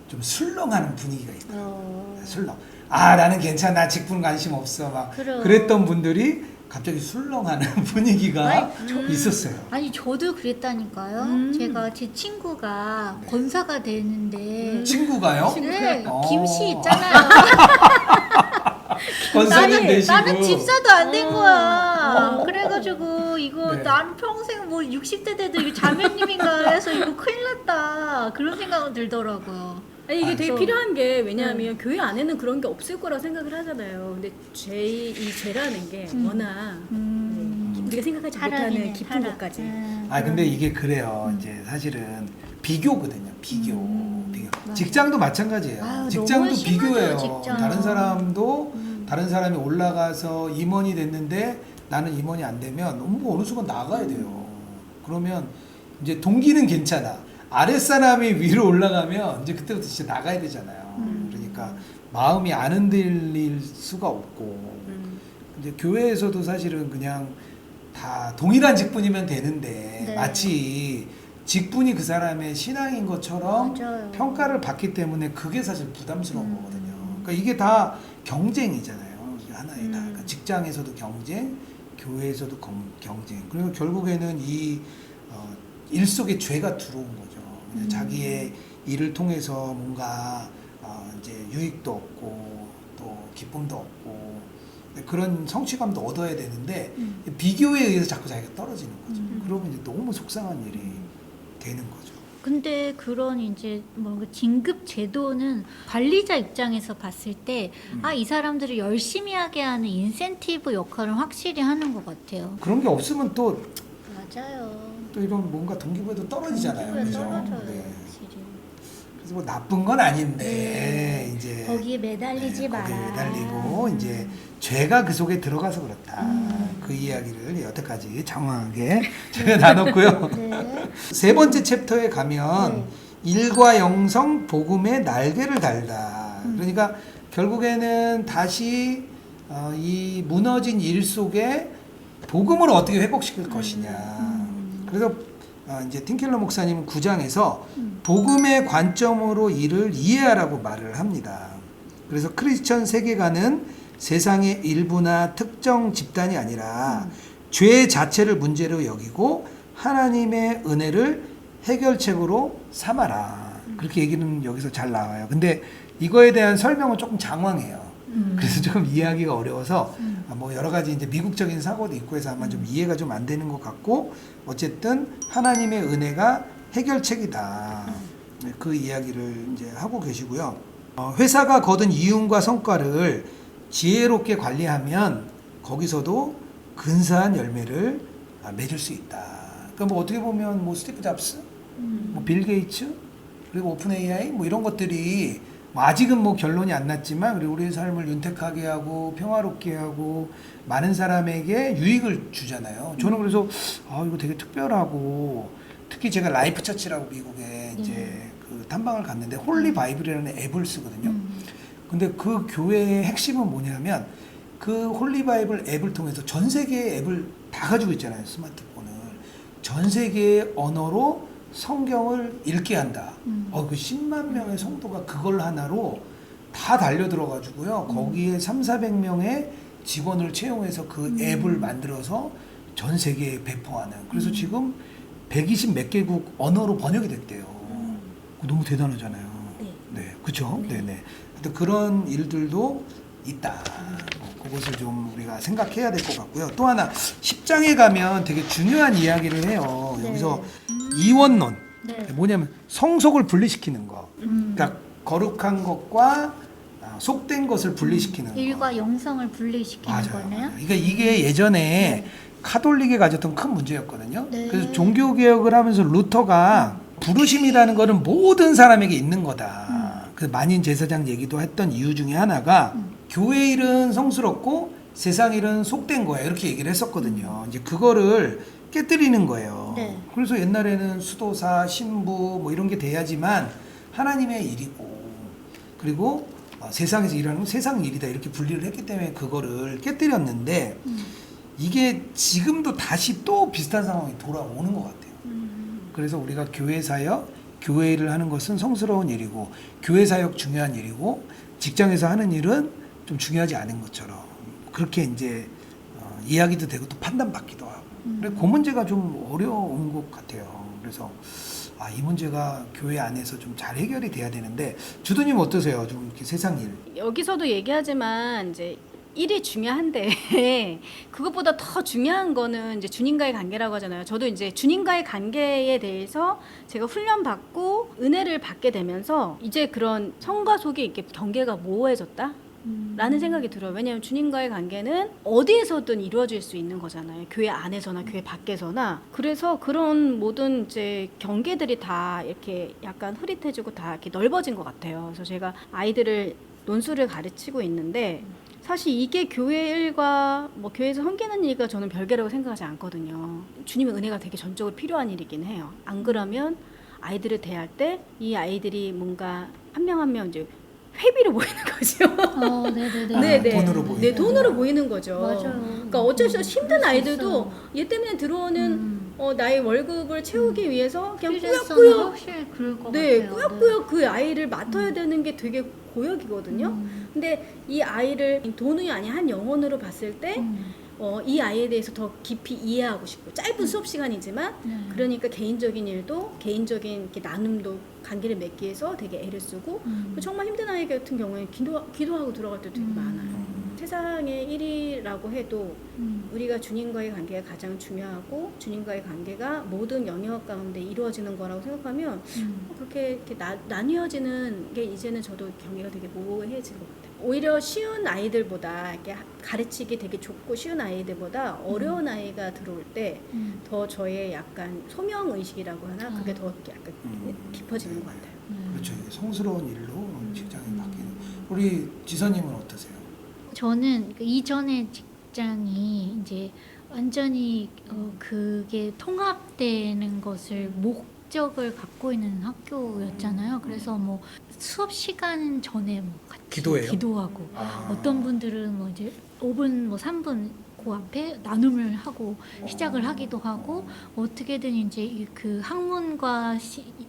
좀 술렁하는 분위기가 있어요. 술렁. 나는 괜찮아. 나 직분 관심 없어. 막 그럼. 그랬던 분들이 갑자기 술렁하는 분위기가 있었어요. 아니 저도 그랬다니까요. 제가 제 친구가 네. 권사가 되는데 친구가요? 네, 어. 김씨 있잖아요. 권사님 되시고. 나는 집사도 안 된 거야. 그래가지고 이거 네. 나는 평생 뭐 60대 돼도 이거 자매님인가 해서 이거 큰일 났다. 그런 생각은 들더라고요. 아니 이게 되게 그래서- 필요한 게 왜냐하면 교회 안에는 그런 게 없을 거라 생각을 하잖아요. 근데 이 죄라는 게 워낙 우리가 생각하지 못하는 깊은 것까지. 근데 이게 그래요. 이제 사실은 비교거든요. 비교. 직장도 마찬가지예요. 아유, 직장도 너무 심하죠, 비교예요. 직장. 다른 사람도 다른 사람이 올라가서 임원이 됐는데 나는 임원이 안 되면 뭐 어느 순간 나가야 돼요. 그러면 이제 동기는 괜찮아. 아랫사람이 위로 올라가면 이제 그때부터 진짜 나가야 되잖아요. 그러니까 마음이 안 흔들릴 수가 없고 이제 교회에서도 사실은 그냥 다 동일한 직분이면 되는데 네. 마치 직분이 그 사람의 신앙인 것처럼 맞아요. 평가를 받기 때문에 그게 사실 부담스러운 거거든요. 그러니까 이게 다 경쟁이잖아요. 이게 하나의 다. 그러니까 직장에서도 경쟁, 교회에서도 경쟁. 그리고 결국에는 이 일 속에 죄가 들어온 거죠. 자기의 일을 통해서 뭔가 이제 유익도 얻고 또 기쁨도 얻고 그런 성취감도 얻어야 되는데 비교에 의해서 자꾸 자기가 떨어지는 거죠. 그러면 이제 너무 속상한 일이 되는 거죠. 근데 그런 이제 뭐 진급 제도는 관리자 입장에서 봤을 때 이 사람들을 열심히 하게 하는 인센티브 역할을 확실히 하는 것 같아요. 그런 게 없으면 또 맞아요. 이런 뭔가 동기부여도 떨어지잖아요. 동기부여 그죠? 떨어져요, 네. 확실히. 그래서 뭐 나쁜 건 아닌데 네. 이제 거기에 매달리지 마라. 거기에 매달리고 이제 죄가 그 속에 들어가서 그렇다. 그 이야기를 여태까지 장황하게 제가 나눴고요. 네. 세 번째 챕터에 가면 네. 일과 영성 복음의 날개를 달다. 그러니까 결국에는 다시 이 무너진 일 속에 복음을 어떻게 회복시킬 것이냐. 그래서 이제 팀켈러 목사님은 9장에서 복음의 관점으로 일을 이해하라고 말을 합니다. 그래서 크리스천 세계관은 세상의 일부나 특정 집단이 아니라 죄 자체를 문제로 여기고 하나님의 은혜를 해결책으로 삼아라. 그렇게 얘기는 여기서 잘 나와요. 근데 이거에 대한 설명은 조금 장황해요. 그래서 조금 이해하기가 어려워서 뭐 여러 가지 이제 미국적인 사고도 있고 해서 아마 좀 이해가 좀 안 되는 것 같고 어쨌든 하나님의 은혜가 해결책이다. 그 이야기를 이제 하고 계시고요. 회사가 거둔 이윤과 성과를 지혜롭게 관리하면 거기서도 근사한 열매를 맺을 수 있다. 그러니까 뭐 어떻게 보면 뭐 스티브 잡스, 뭐 빌 게이츠, 그리고 오픈 AI 뭐 이런 것들이 뭐 아직은 뭐 결론이 안 났지만 그리고 우리의 삶을 윤택하게 하고 평화롭게 하고 많은 사람에게 유익을 주잖아요. 저는 그래서 이거 되게 특별하고 특히 제가 라이프 처치라고 미국에 이제 그 탐방을 갔는데 홀리 바이블이라는 앱을 쓰거든요. 근데 그 교회의 핵심은 뭐냐면 그 홀리 바이블 앱을 통해서 전 세계의 앱을 다 가지고 있잖아요. 스마트폰을. 전 세계의 언어로 성경을 읽게 한다. 그 10만 명의 성도가 그걸 하나로 다 달려들어가지고요. 거기에 300~400명의 직원을 채용해서 그 앱을 만들어서 전 세계에 배포하는. 그래서 지금 120 몇 개국 언어로 번역이 됐대요. 너무 대단하잖아요. 네, 그렇죠? 네, 네. 그런 일들도 있다. 그것을 좀 우리가 생각해야 될 것 같고요. 또 하나 10장에 가면 되게 중요한 이야기를 해요. 네. 여기서 이원론. 네. 뭐냐면 성속을 분리시키는 거. 그러니까 거룩한 것과 속된 것을 분리시키는 거. 일과 영성을 분리시키는 거네요. 그러니까 이게 예전에 카톨릭이 가졌던 큰 문제였거든요. 네. 그래서 종교 개혁을 하면서 루터가 부르심이라는 거는 모든 사람에게 있는 거다. 그 만인 제사장 얘기도 했던 이유 중에 하나가 교회 일은 성스럽고 세상 일은 속된 거야 이렇게 얘기를 했었거든요. 이제 그거를 깨뜨리는 거예요. 네. 그래서 옛날에는 수도사, 신부 뭐 이런 게 돼야지만 하나님의 일이고 그리고 세상에서 일하는 건 세상 일이다 이렇게 분리를 했기 때문에 그거를 깨뜨렸는데 이게 지금도 다시 또 비슷한 상황이 돌아오는 것 같아요. 그래서 우리가 교회 사역, 교회 일을 하는 것은 성스러운 일이고 교회 사역 중요한 일이고 직장에서 하는 일은 좀 중요하지 않은 것처럼 그렇게 이제 이야기도 되고 또 판단받기도 하고 그래서 그 문제가 좀 어려운 것 같아요. 그래서 이 문제가 교회 안에서 좀 잘 해결이 돼야 되는데 주도님 어떠세요? 좀 이렇게 세상 일. 여기서도 얘기하지만 이제 일이 중요한데 그것보다 더 중요한 거는 이제 주님과의 관계라고 하잖아요. 저도 이제 주님과의 관계에 대해서 제가 훈련받고 은혜를 받게 되면서 이제 그런 성과 속에 이렇게 경계가 모호해졌다. 라는 생각이 들어요. 왜냐하면 주님과의 관계는 어디에서든 이루어질 수 있는 거잖아요. 교회 안에서나 교회 밖에서나. 그래서 그런 모든 이제 경계들이 다 이렇게 약간 흐릿해지고 다 이렇게 넓어진 것 같아요. 그래서 제가 아이들을 논술을 가르치고 있는데 사실 이게 교회 일과 뭐 교회에서 섬기는 일과 저는 별개라고 생각하지 않거든요. 주님의 은혜가 되게 전적으로 필요한 일이긴 해요. 안 그러면 아이들을 대할 때 이 아이들이 뭔가 한 명 한 명 이제 회비로 보이는 거죠. 네네네. 돈으로 보이는 네, 돈으로 보이는 거죠. 맞아요. 그러니까 어쩔 수 없이 힘든 아이들도 얘 때문에 들어오는 나의 월급을 채우기 위해서 그냥 꾸역꾸역 확실히 그럴 것 네, 같아요. 꾸역꾸역 그 아이를 맡아야 되는 게 되게 고역이거든요. 근데 이 아이를 돈이 아닌 한 영혼으로 봤을 때 이 아이에 대해서 더 깊이 이해하고 싶고 짧은 수업 시간이지만 그러니까 개인적인 일도 개인적인 이렇게 나눔도 관계를 맺기 위해서 되게 애를 쓰고 정말 힘든 아이 같은 경우에는 기도하고 들어갈 때도 되게 많아요. 태상의 1위라고 해도 우리가 주님과의 관계가 가장 중요하고 주님과의 관계가 모든 영역 가운데 이루어지는 거라고 생각하면 그렇게 이렇게 나뉘어지는 게 이제는 저도 경계가 되게 모호해진 것 같아요. 오히려 쉬운 아이들보다 이렇게 가르치기 되게 좋고 쉬운 아이들보다 어려운 아이가 들어올 때 더 저의 약간 소명 의식이라고 하나 그게 더 이렇게 약간 깊어지는 것 같아요. 그렇죠. 이게 성스러운 일로 직장이 바뀌는. 우리 지선님은 어떠세요? 저는 그 이전의 직장이 이제 완전히 그게 통합되는 것을 목적을 갖고 있는 학교였잖아요. 그래서 뭐 수업 시간 전에 뭐 같이 기도해요? 기도하고 어떤 분들은 뭐 이제 5분 뭐 3분 그 앞에 나눔을 하고 시작을 하기도 하고 어떻게든 이제 그 학문과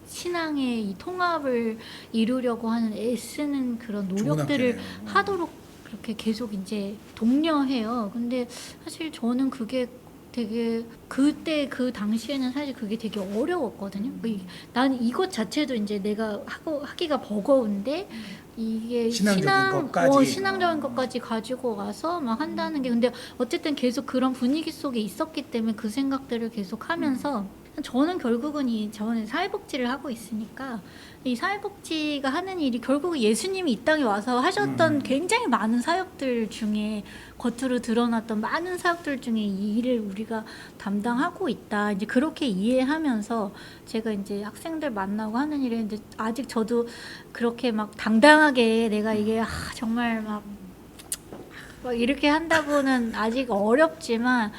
신앙의 이 통합을 이루려고 하는 애쓰는 그런 노력들을 하도록 그렇게 계속 이제 독려해요. 근데 사실 저는 그게 되게 그때 그 당시에는 사실 그게 되게 어려웠거든요. 나는 이것 자체도 이제 내가 하기가 버거운데 이게 신앙적인 것까지 가지고 와서 막 한다는 게 근데 어쨌든 계속 그런 분위기 속에 있었기 때문에 그 생각들을 계속 하면서 저는 결국은 저는 사회복지를 하고 있으니까 이 사회복지가 하는 일이 결국 예수님이 이 땅에 와서 하셨던 굉장히 많은 사역들 중에 겉으로 드러났던 많은 사역들 중에 이 일을 우리가 담당하고 있다. 이제 그렇게 이해하면서 제가 이제 학생들 만나고 하는 일에 이제 아직 저도 그렇게 막 당당하게 내가 이게 정말 막 이렇게 한다고는 아직 어렵지만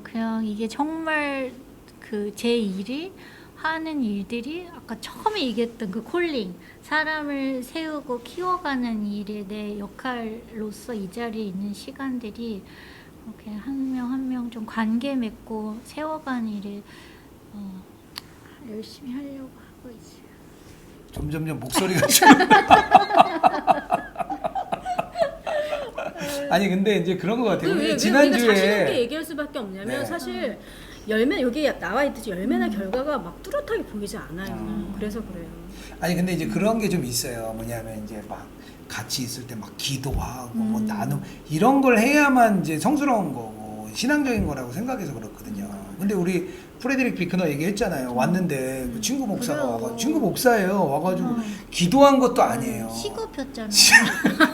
그냥 이게 정말 그 제 일이 하는 일들이 아까 처음에 얘기했던 그 콜링 사람을 세우고 키워가는 일에 내 역할로서 이 자리에 있는 시간들이 이렇게 한 명 한 명 좀 관계 맺고 세워가는 일에 열심히 하려고 하고 있어요. 점점점 목소리가 좀 아니 근데 이제 그런 것 같아요. 왜 지난주에 우리가 자신 있게 얘기할 수밖에 없냐면 네. 사실 열매 여기 나와 있듯이 열매나 결과가 막 뚜렷하게 보이지 않아요. 그래서 그래요. 아니 근데 이제 그런 게 좀 있어요. 뭐냐면 이제 막 같이 있을 때 막 기도하고 뭐 나눔 이런 걸 해야만 이제 성스러운 거고 신앙적인 거라고 생각해서 그렇거든요. 근데 우리 프레드릭 비크너 얘기했잖아요. 왔는데 그 친구 목사가 와가 친구 목사예요. 와가지고 기도한 것도 아니에요. 식업했잖아요.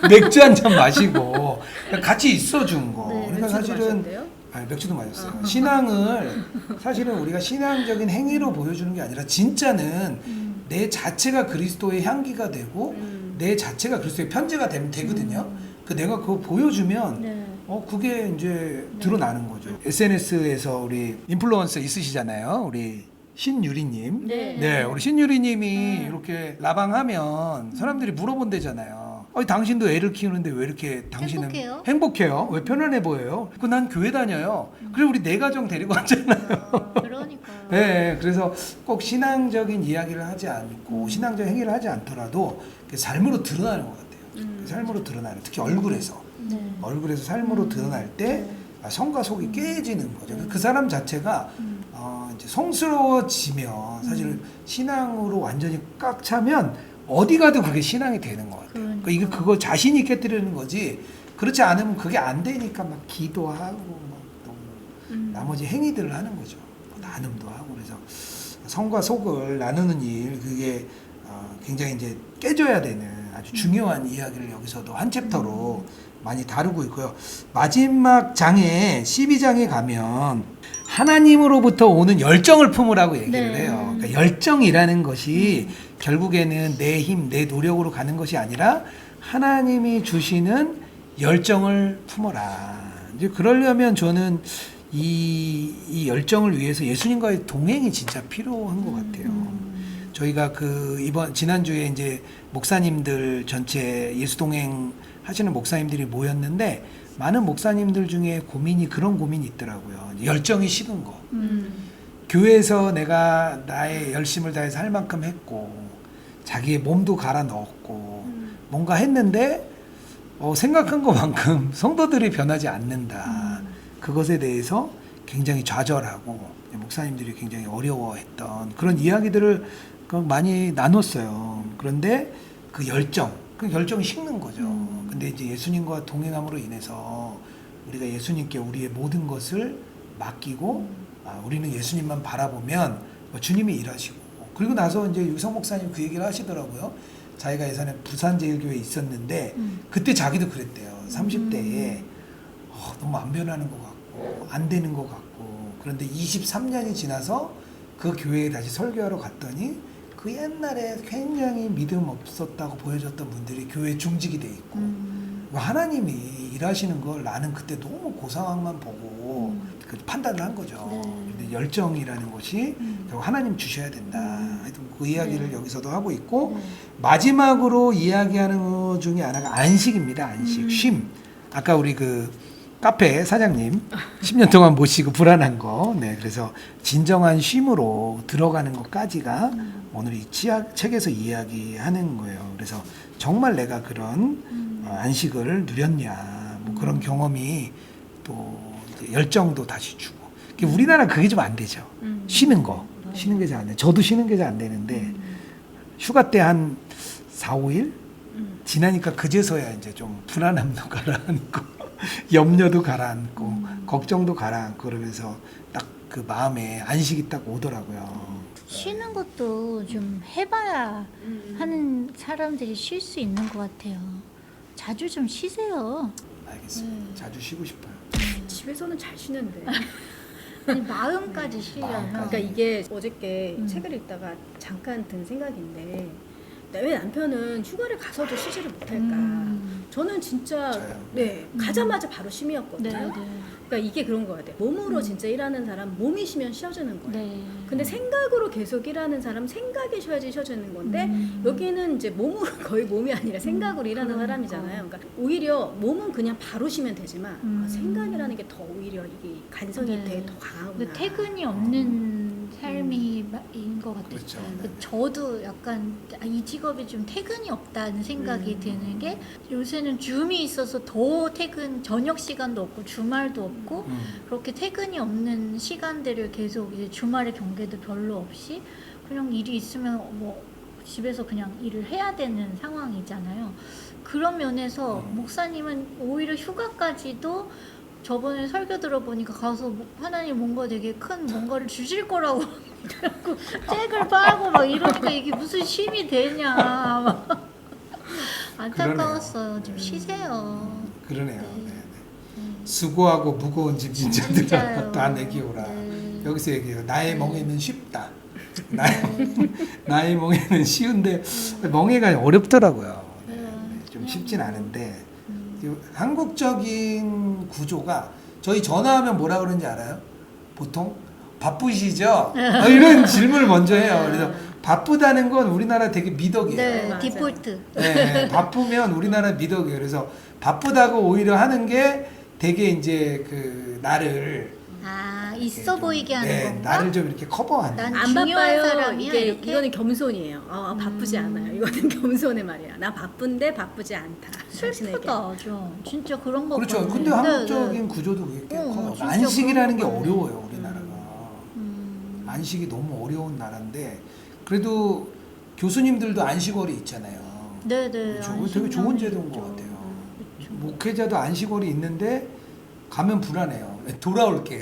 맥주 한 잔 마시고 같이 있어준 거. 네, 그러니까 사실은 맥주도 마셨어요. 신앙을 사실은 우리가 신앙적인 행위로 보여주는 게 아니라 진짜는 내 자체가 그리스도의 향기가 되고 내 자체가 그리스도의 편지가 되면 되거든요. 그 내가 그거 보여주면 네. 그게 이제 드러나는 거죠. SNS에서 우리 인플루언서 있으시잖아요. 우리 신유리님. 네. 우리 신유리님이 이렇게 라방하면 사람들이 물어본대잖아요. 당신도 애를 키우는데 왜 이렇게 당신은 행복해요? 왜 편안해 보여요? 난 교회 다녀요. 그리고 우리 내 가정 데리고 왔잖아요. 그러니까. 네, 그래서 꼭 신앙적인 이야기를 하지 않고 신앙적인 행위를 하지 않더라도 삶으로 드러나는 것 같아요. 삶으로 드러나는, 특히 얼굴에서. 얼굴에서 삶으로 드러날 때 성과 속이 깨지는 거죠. 그 사람 자체가 이제 성스러워지면 사실 신앙으로 완전히 꽉 차면 어디 가도 그게 신앙이 되는 것 같아요. 그러니까 이게 그거 자신 있게 드리는 거지. 그렇지 않으면 그게 안 되니까 막 기도하고 또 나머지 행위들을 하는 거죠. 나눔도 하고 그래서 성과 속을 나누는 일 그게 굉장히 이제 깨져야 되는 아주 중요한 이야기를 여기서도 한 챕터로 많이 다루고 있고요. 마지막 장에 12장에 가면 하나님으로부터 오는 열정을 품으라고 얘기를 해요. 그러니까 열정이라는 것이 결국에는 내 힘, 내 노력으로 가는 것이 아니라 하나님이 주시는 열정을 품어라. 이제 그러려면 저는 이 열정을 위해서 예수님과의 동행이 진짜 필요한 것 같아요. 저희가 지난주에 이제 목사님들 전체 예수 동행 하시는 목사님들이 모였는데 많은 목사님들 중에 그런 고민이 있더라고요. 열정이 식은 거. 교회에서 내가 나의 열심을 다해서 할 만큼 했고 자기의 몸도 갈아 넣었고 뭔가 했는데 생각한 것만큼 성도들이 변하지 않는다. 그것에 대해서 굉장히 좌절하고 목사님들이 굉장히 어려워했던 그런 이야기들을 많이 나눴어요. 그런데 그 열정이 식는 거죠. 근데 이제 예수님과 동행함으로 인해서 우리가 예수님께 우리의 모든 것을 맡기고 우리는 예수님만 바라보면 주님이 일하시고 그리고 나서 이제 유성 목사님 그 얘기를 하시더라고요. 자기가 예전에 부산제일교회에 있었는데 그때 자기도 그랬대요. 30대에 너무 안 변하는 것 같고 안 되는 것 같고 그런데 23년이 지나서 그 교회에 다시 설교하러 갔더니 그 옛날에 굉장히 믿음 없었다고 보여줬던 분들이 교회 중직이 돼 있고 하나님이 일하시는 걸 나는 그때 너무 고상황만 보고 그 판단을 한 거죠. 네. 근데 열정이라는 것이 결국 하나님 주셔야 된다. 하여튼 그 이야기를 여기서도 하고 있고 마지막으로 이야기하는 것 중에 하나가 안식입니다. 안식, 쉼. 아까 우리 그 카페 사장님 10년 동안 모시고 불안한 거. 네, 그래서 진정한 쉼으로 들어가는 것까지가 오늘 이 책에서 이야기하는 거예요. 그래서 정말 내가 그런 안식을 누렸냐, 뭐 그런 경험이 또 이제 열정도 다시 주고. 우리나라 그게 좀 안 되죠. 쉬는 거, 쉬는 게 잘 안 돼. 저도 쉬는 게 잘 안 되는데 휴가 때 한 4, 5일 지나니까 그제서야 이제 좀 불안함도 가라앉고 염려도 가라앉고 걱정도 가라앉고 그러면서 딱 그 마음에 안식이 딱 오더라고요. 쉬는 것도 좀 해봐야 하는 사람들이 쉴 수 있는 것 같아요. 자주 좀 쉬세요. 알겠습니다. 자주 쉬고 싶어요. 집에서는 잘 쉬는데. 아니, 마음까지 쉬려면. 그러니까 이게 어저께 책을 읽다가 잠깐 든 생각인데 왜 남편은 휴가를 가서도 쉬지를 못할까? 저는 진짜 저요. 가자마자 바로 쉼이었거든요. 네, 네. 그러니까 이게 그런 거 같아요. 몸으로 진짜 일하는 사람 몸이 쉬면 쉬어주는 거예요. 네. 근데 생각으로 계속 일하는 사람 생각이 쉬어야지 쉬어주는 건데 여기는 이제 몸으로 거의 몸이 아니라 생각으로 일하는 사람이잖아요. 그러니까 오히려 몸은 그냥 바로 쉬면 되지만 생각이라는 게 더 오히려 이게 간성이 네. 되게 더 강하구나. 그 퇴근이 없는 삶인 것 같아요. 그렇죠. 저도 약간 이 직업이 좀 퇴근이 없다는 생각이 드는 게 요새는 줌이 있어서 더 퇴근 저녁 시간도 없고 주말도 없고 그렇게 퇴근이 없는 시간들을 계속 이제 주말에 경계도 별로 없이 그냥 일이 있으면 뭐 집에서 그냥 일을 해야 되는 상황이잖아요. 그런 면에서 목사님은 오히려 휴가까지도 저번에 설교 들어보니까 가서 하나님 뭔가 되게 큰 뭔가를 주실 거라고 그래갖고 책을 팔고 막 이러니까 이게 무슨 쉼이 되냐 막 안타까웠어요. 좀 쉬세요. 그러네요. 네. 네, 네. 수고하고 무거운 짐 진짜들아 진짜요. 다 내기오라. 네. 여기서 얘기해요. 나의 멍에는 쉽다. 나의 멍에는 쉬운데 멍에가 어렵더라고요. 네, 네. 좀 쉽진 않은데 한국적인 구조가 저희 전화하면 뭐라 그러는지 알아요? 보통 바쁘시죠? 이런 질문을 먼저 해요. 그래서 바쁘다는 건 우리나라 되게 미덕이에요. 네, 맞아요. 디폴트. 네, 바쁘면 우리나라 미덕이에요. 그래서 바쁘다고 오히려 하는 게 되게 이제 그 나를 있어 좀, 보이게 하는 네, 건가? 나를 좀 이렇게 커버하는. 난 안 중요한 바빠요. 사람이야, 이게 이렇게? 이거는 겸손이에요. 바쁘지 않아요. 이거는 겸손의 말이야. 나 바쁜데 바쁘지 않다. 당신에게. 슬프다, 좀. 진짜 그런 거. 그렇죠. 근데 한국적인 구조도 그게 꽤 커요. 진짜 안식이라는 게 그런 거네. 어려워요, 우리나라가. 안식이 너무 어려운 나라인데 그래도 교수님들도 안식월이 있잖아요. 네네. 그렇죠. 되게 좋은 제도인 것 같아요. 목회자도 안식월이 있는데 가면 불안해요. 돌아올게.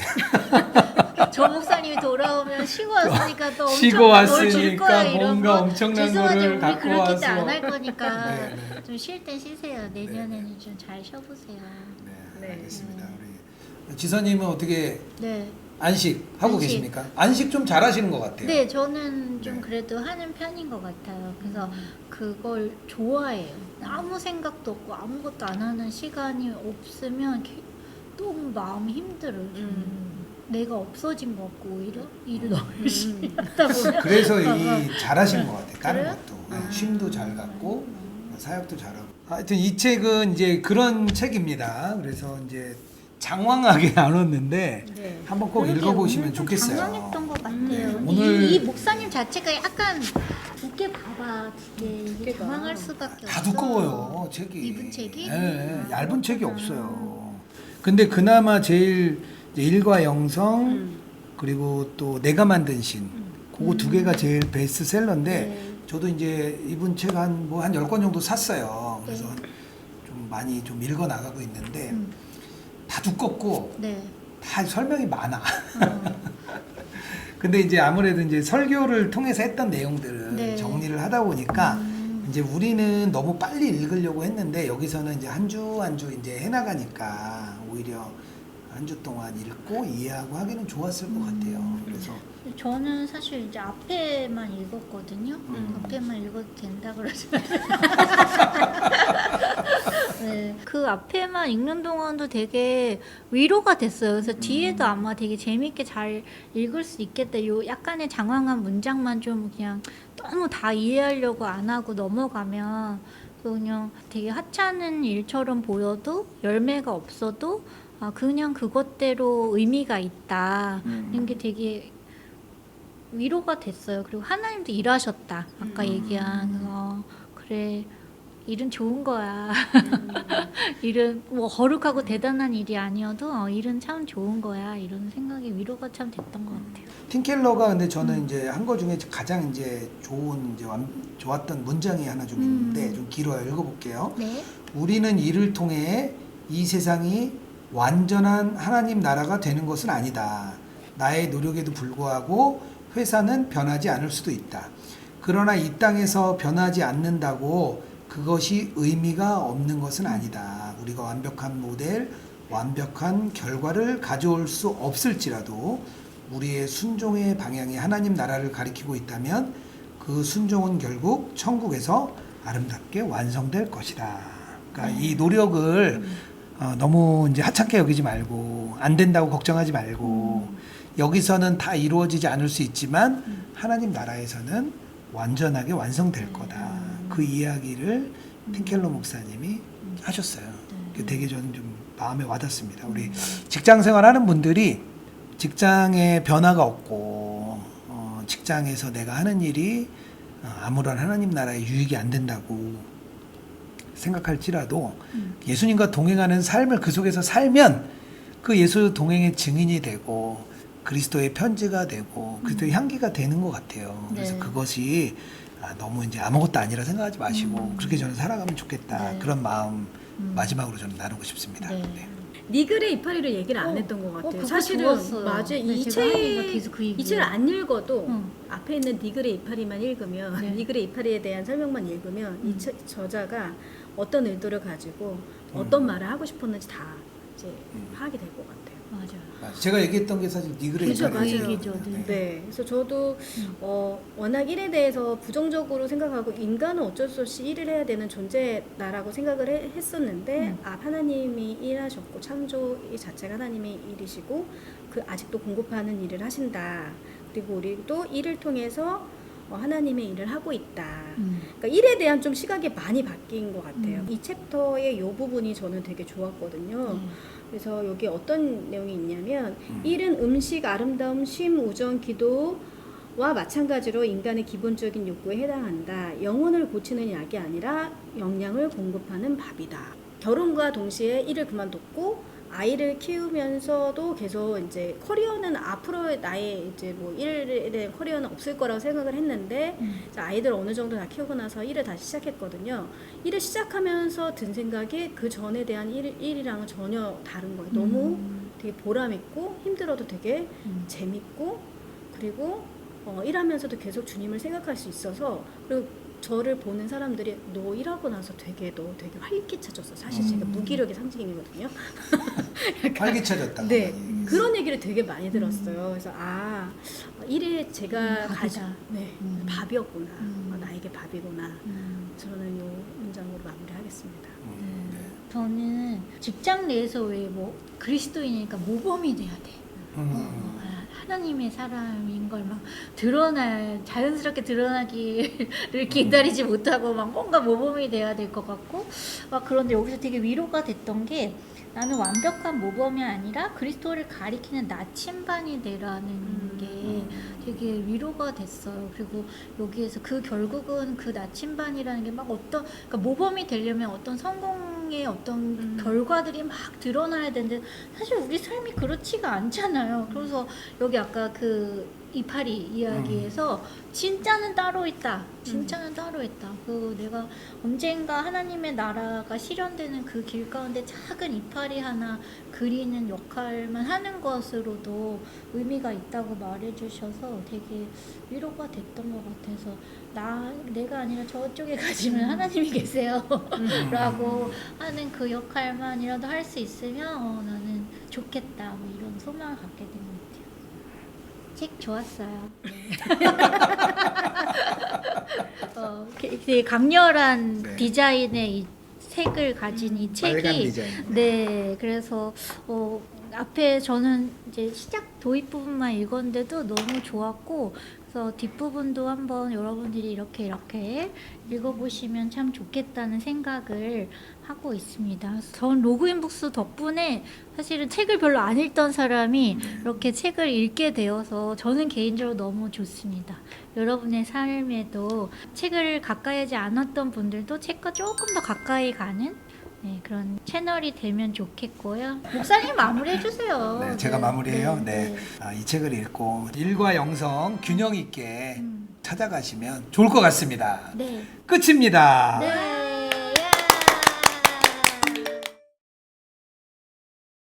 저 목사님이 돌아오면 쉬고 왔으니까 또 쉬고 엄청난 걸 줄 왔으니까 거야 이러고 뭔가 엄청난 죄송하지 거를 우리 갖고 그렇게 때 와서. 안 할 거니까 네, 네. 좀 쉴 땐 쉬세요. 내년에는 좀 잘 쉬어보세요. 네, 네. 알겠습니다. 우리 지선님은 어떻게 네. 안식 하고 안식. 계십니까? 안식 좀 잘하시는 것 같아요. 네, 저는 좀 네. 그래도 하는 편인 것 같아요. 그래서 그걸 좋아해요. 아무 생각도 없고 아무것도 안 하는 시간이 없으면 너무 마음이 힘들어요. 저는. 내가 없어진 것 같고 오히려 일을 너무 열심히 하다 보면 그래서 이 잘하시는 것 같아요. 다른 그래요? 것도 네, 쉼도 잘 갖고 사역도 잘하고. 하여튼 이 책은 이제 그런 책입니다. 그래서 이제 장황하게 나눴는데 네. 한번 꼭 그러게, 읽어보시면 오늘 좀 좋겠어요. 당황했던 것 같아요. 네, 근데 오늘 이 목사님 자체가 약간 두께 봐봐, 두께 이게 두께가. 당황할 수밖에 다 없어. 두꺼워요 책이. 이분 책이? 네, 얇은 책이 없어요. 근데 그나마 제일 이제 일과 영성 그리고 또 내가 만든 신 그거 두 개가 제일 베스트셀러인데 네. 저도 이제 이분 책 한 10권 정도 샀어요. 그래서 네. 좀 많이 좀 읽어 나가고 있는데 다 두껍고 네. 다 설명이 많아. 어. 근데 이제 아무래도 이제 설교를 통해서 했던 내용들을 네. 정리를 하다 보니까 이제 우리는 너무 빨리 읽으려고 했는데 여기서는 이제 한 주 한 주 이제 해나가니까 오히려 한 주 동안 읽고 이해하고 하기는 좋았을 것 같아요. 그래서 저는 사실 이제 앞에만 읽었거든요. 앞에만 읽어도 된다 그러지만 네, 그 앞에만 읽는 동안도 되게 위로가 됐어요. 그래서 뒤에도 아마 되게 재밌게 잘 읽을 수 있겠다. 요 약간의 장황한 문장만 좀 그냥 너무 다 이해하려고 안 하고 넘어가면 그냥 되게 하찮은 일처럼 보여도 열매가 없어도 그냥 그것대로 의미가 있다. 이런 게 되게 위로가 됐어요. 그리고 하나님도 일하셨다. 아까 얘기한 그래 일은 좋은 거야. 일은 뭐 거룩하고 대단한 일이 아니어도 일은 참 좋은 거야. 이런 생각이 위로가 참 됐던 것 같아요. 팀 켈러가 근데 저는 이제 한 거 중에 가장 이제 좋은 이제 좋았던 문장이 하나 좀 있는데 좀 길어요. 읽어볼게요. 네. 우리는 이를 통해 이 세상이 완전한 하나님 나라가 되는 것은 아니다. 나의 노력에도 불구하고 회사는 변하지 않을 수도 있다. 그러나 이 땅에서 변하지 않는다고 그것이 의미가 없는 것은 아니다. 우리가 완벽한 모델, 완벽한 결과를 가져올 수 없을지라도 우리의 순종의 방향이 하나님 나라를 가리키고 있다면 그 순종은 결국 천국에서 아름답게 완성될 것이다. 그러니까 이 노력을 너무 이제 하찮게 여기지 말고 안 된다고 걱정하지 말고 여기서는 다 이루어지지 않을 수 있지만 하나님 나라에서는 완전하게 완성될 거다. 그 이야기를 팀켈러 목사님이 하셨어요. 되게 저는 좀 마음에 와닿습니다. 우리 직장 생활하는 분들이 직장에 변화가 없고 직장에서 내가 하는 일이 아무런 하나님 나라의 유익이 안 된다고 생각할지라도 예수님과 동행하는 삶을 그 속에서 살면 그 예수 동행의 증인이 되고 그리스도의 편지가 되고 그리스도의 향기가 되는 것 같아요. 그래서 네. 그것이 너무 이제 아무것도 아니라 생각하지 마시고 그렇게 저는 살아가면 좋겠다. 네. 그런 마음 마지막으로 저는 나누고 싶습니다. 네. 네. 니글의 이파리를 얘기를 안 했던 것 같아요. 그거 사실은 좋았어요. 맞아요. 네, 이 제가 하니까 책, 계속 그 이 책을 안 읽어도 응. 앞에 있는 니글의 이파리만 읽으면 네. 니글의 이파리에 대한 설명만 읽으면 이 저자가 어떤 의도를 가지고 어떤 말을 하고 싶었는지 다 이제 파악이 될 것 같아요. 맞아요. 제가 얘기했던 게 사실 니글의 그죠, 이파리 맞아요. 얘기죠. 네. 네, 그래서 저도 워낙 일에 대해서 부정적으로 생각하고 인간은 어쩔 수 없이 일을 해야 되는 존재다라고 생각을 했었는데 하나님이 일하셨고 창조 이 자체가 하나님의 일이시고 그 아직도 공급하는 일을 하신다. 그리고 우리도 일을 통해서 하나님의 일을 하고 있다. 그러니까 일에 대한 좀 시각이 많이 바뀐 것 같아요. 이 챕터의 이 부분이 저는 되게 좋았거든요. 그래서 여기 어떤 내용이 있냐면 일은 음식, 아름다움, 쉼, 우정, 기도와 마찬가지로 인간의 기본적인 욕구에 해당한다. 영혼을 고치는 약이 아니라 영양을 공급하는 밥이다. 결혼과 동시에 일을 그만뒀고 아이를 키우면서도 계속 이제 커리어는 앞으로 나의 이제 뭐 일에 대한 커리어는 없을 거라고 생각을 했는데 이제 아이들 어느 정도 다 키우고 나서 일을 다시 시작했거든요. 일을 시작하면서 든 생각이 그 전에 대한 일이랑은 전혀 다른 거예요. 너무 되게 보람 있고 힘들어도 되게 재밌고 그리고 일하면서도 계속 주님을 생각할 수 있어서 그리고 저를 보는 사람들이 너 일하고 나서 너 되게 활기차졌어. 사실 제가 무기력의 상징이거든요. 활기차졌다. 네, 그런 얘기를 되게 많이 들었어요. 그래서 일에 제가 밥이다. 네, 밥이었구나. 나에게 밥이구나. 저는 이 문장으로 마무리하겠습니다. 저는 직장 내에서 왜 뭐 그리스도인이니까 모범이 돼야 돼. 하나님의 사람인 걸 막 자연스럽게 드러나기를 기다리지 못하고 막 뭔가 모범이 돼야 될 것 같고 그런데 여기서 되게 위로가 됐던 게 나는 완벽한 모범이 아니라 그리스도를 가리키는 나침반이 되라는 게 되게 위로가 됐어요. 그리고 여기에서 결국은 그 나침반이라는 게 막 그러니까 모범이 되려면 어떤 성공의 어떤 결과들이 막 드러나야 되는데 사실 우리 삶이 그렇지가 않잖아요. 그래서 여기 아까 그 이파리 이야기에서 진짜는 따로 있다. 진짜는 따로 있다. 그 내가 언젠가 하나님의 나라가 실현되는 그 길 가운데 작은 이파리 하나 그리는 역할만 하는 것으로도 의미가 있다고 말해주셔서 되게 위로가 됐던 것 같아서 내가 아니라 저쪽에 가시면 하나님이 계세요 라고 하는 그 역할만이라도 할 수 있으면 나는 좋겠다 뭐 이런 소망을 갖게 된 것 같아요. 책 좋았어요. 되게 강렬한 네. 디자인의 이 색을 가진 이 빨간 책이 디자인. 네 그래서 앞에 저는 이제 시작 도입 부분만 읽었는데도 너무 좋았고 그래서 뒷부분도 한번 여러분들이 이렇게 읽어보시면 참 좋겠다는 생각을 하고 있습니다. 전 로그인북스 덕분에 사실은 책을 별로 안 읽던 사람이 이렇게 책을 읽게 되어서 저는 개인적으로 너무 좋습니다. 여러분의 삶에도 책을 가까이 하지 않았던 분들도 책과 조금 더 가까이 가는 네, 그런 채널이 되면 좋겠고요. 목사님 마무리해 주세요. 네, 제가 마무리해요. 네. 이 책을 읽고 일과 영성 균형 있게 찾아가시면 좋을 것 같습니다. 네. 끝입니다. 네.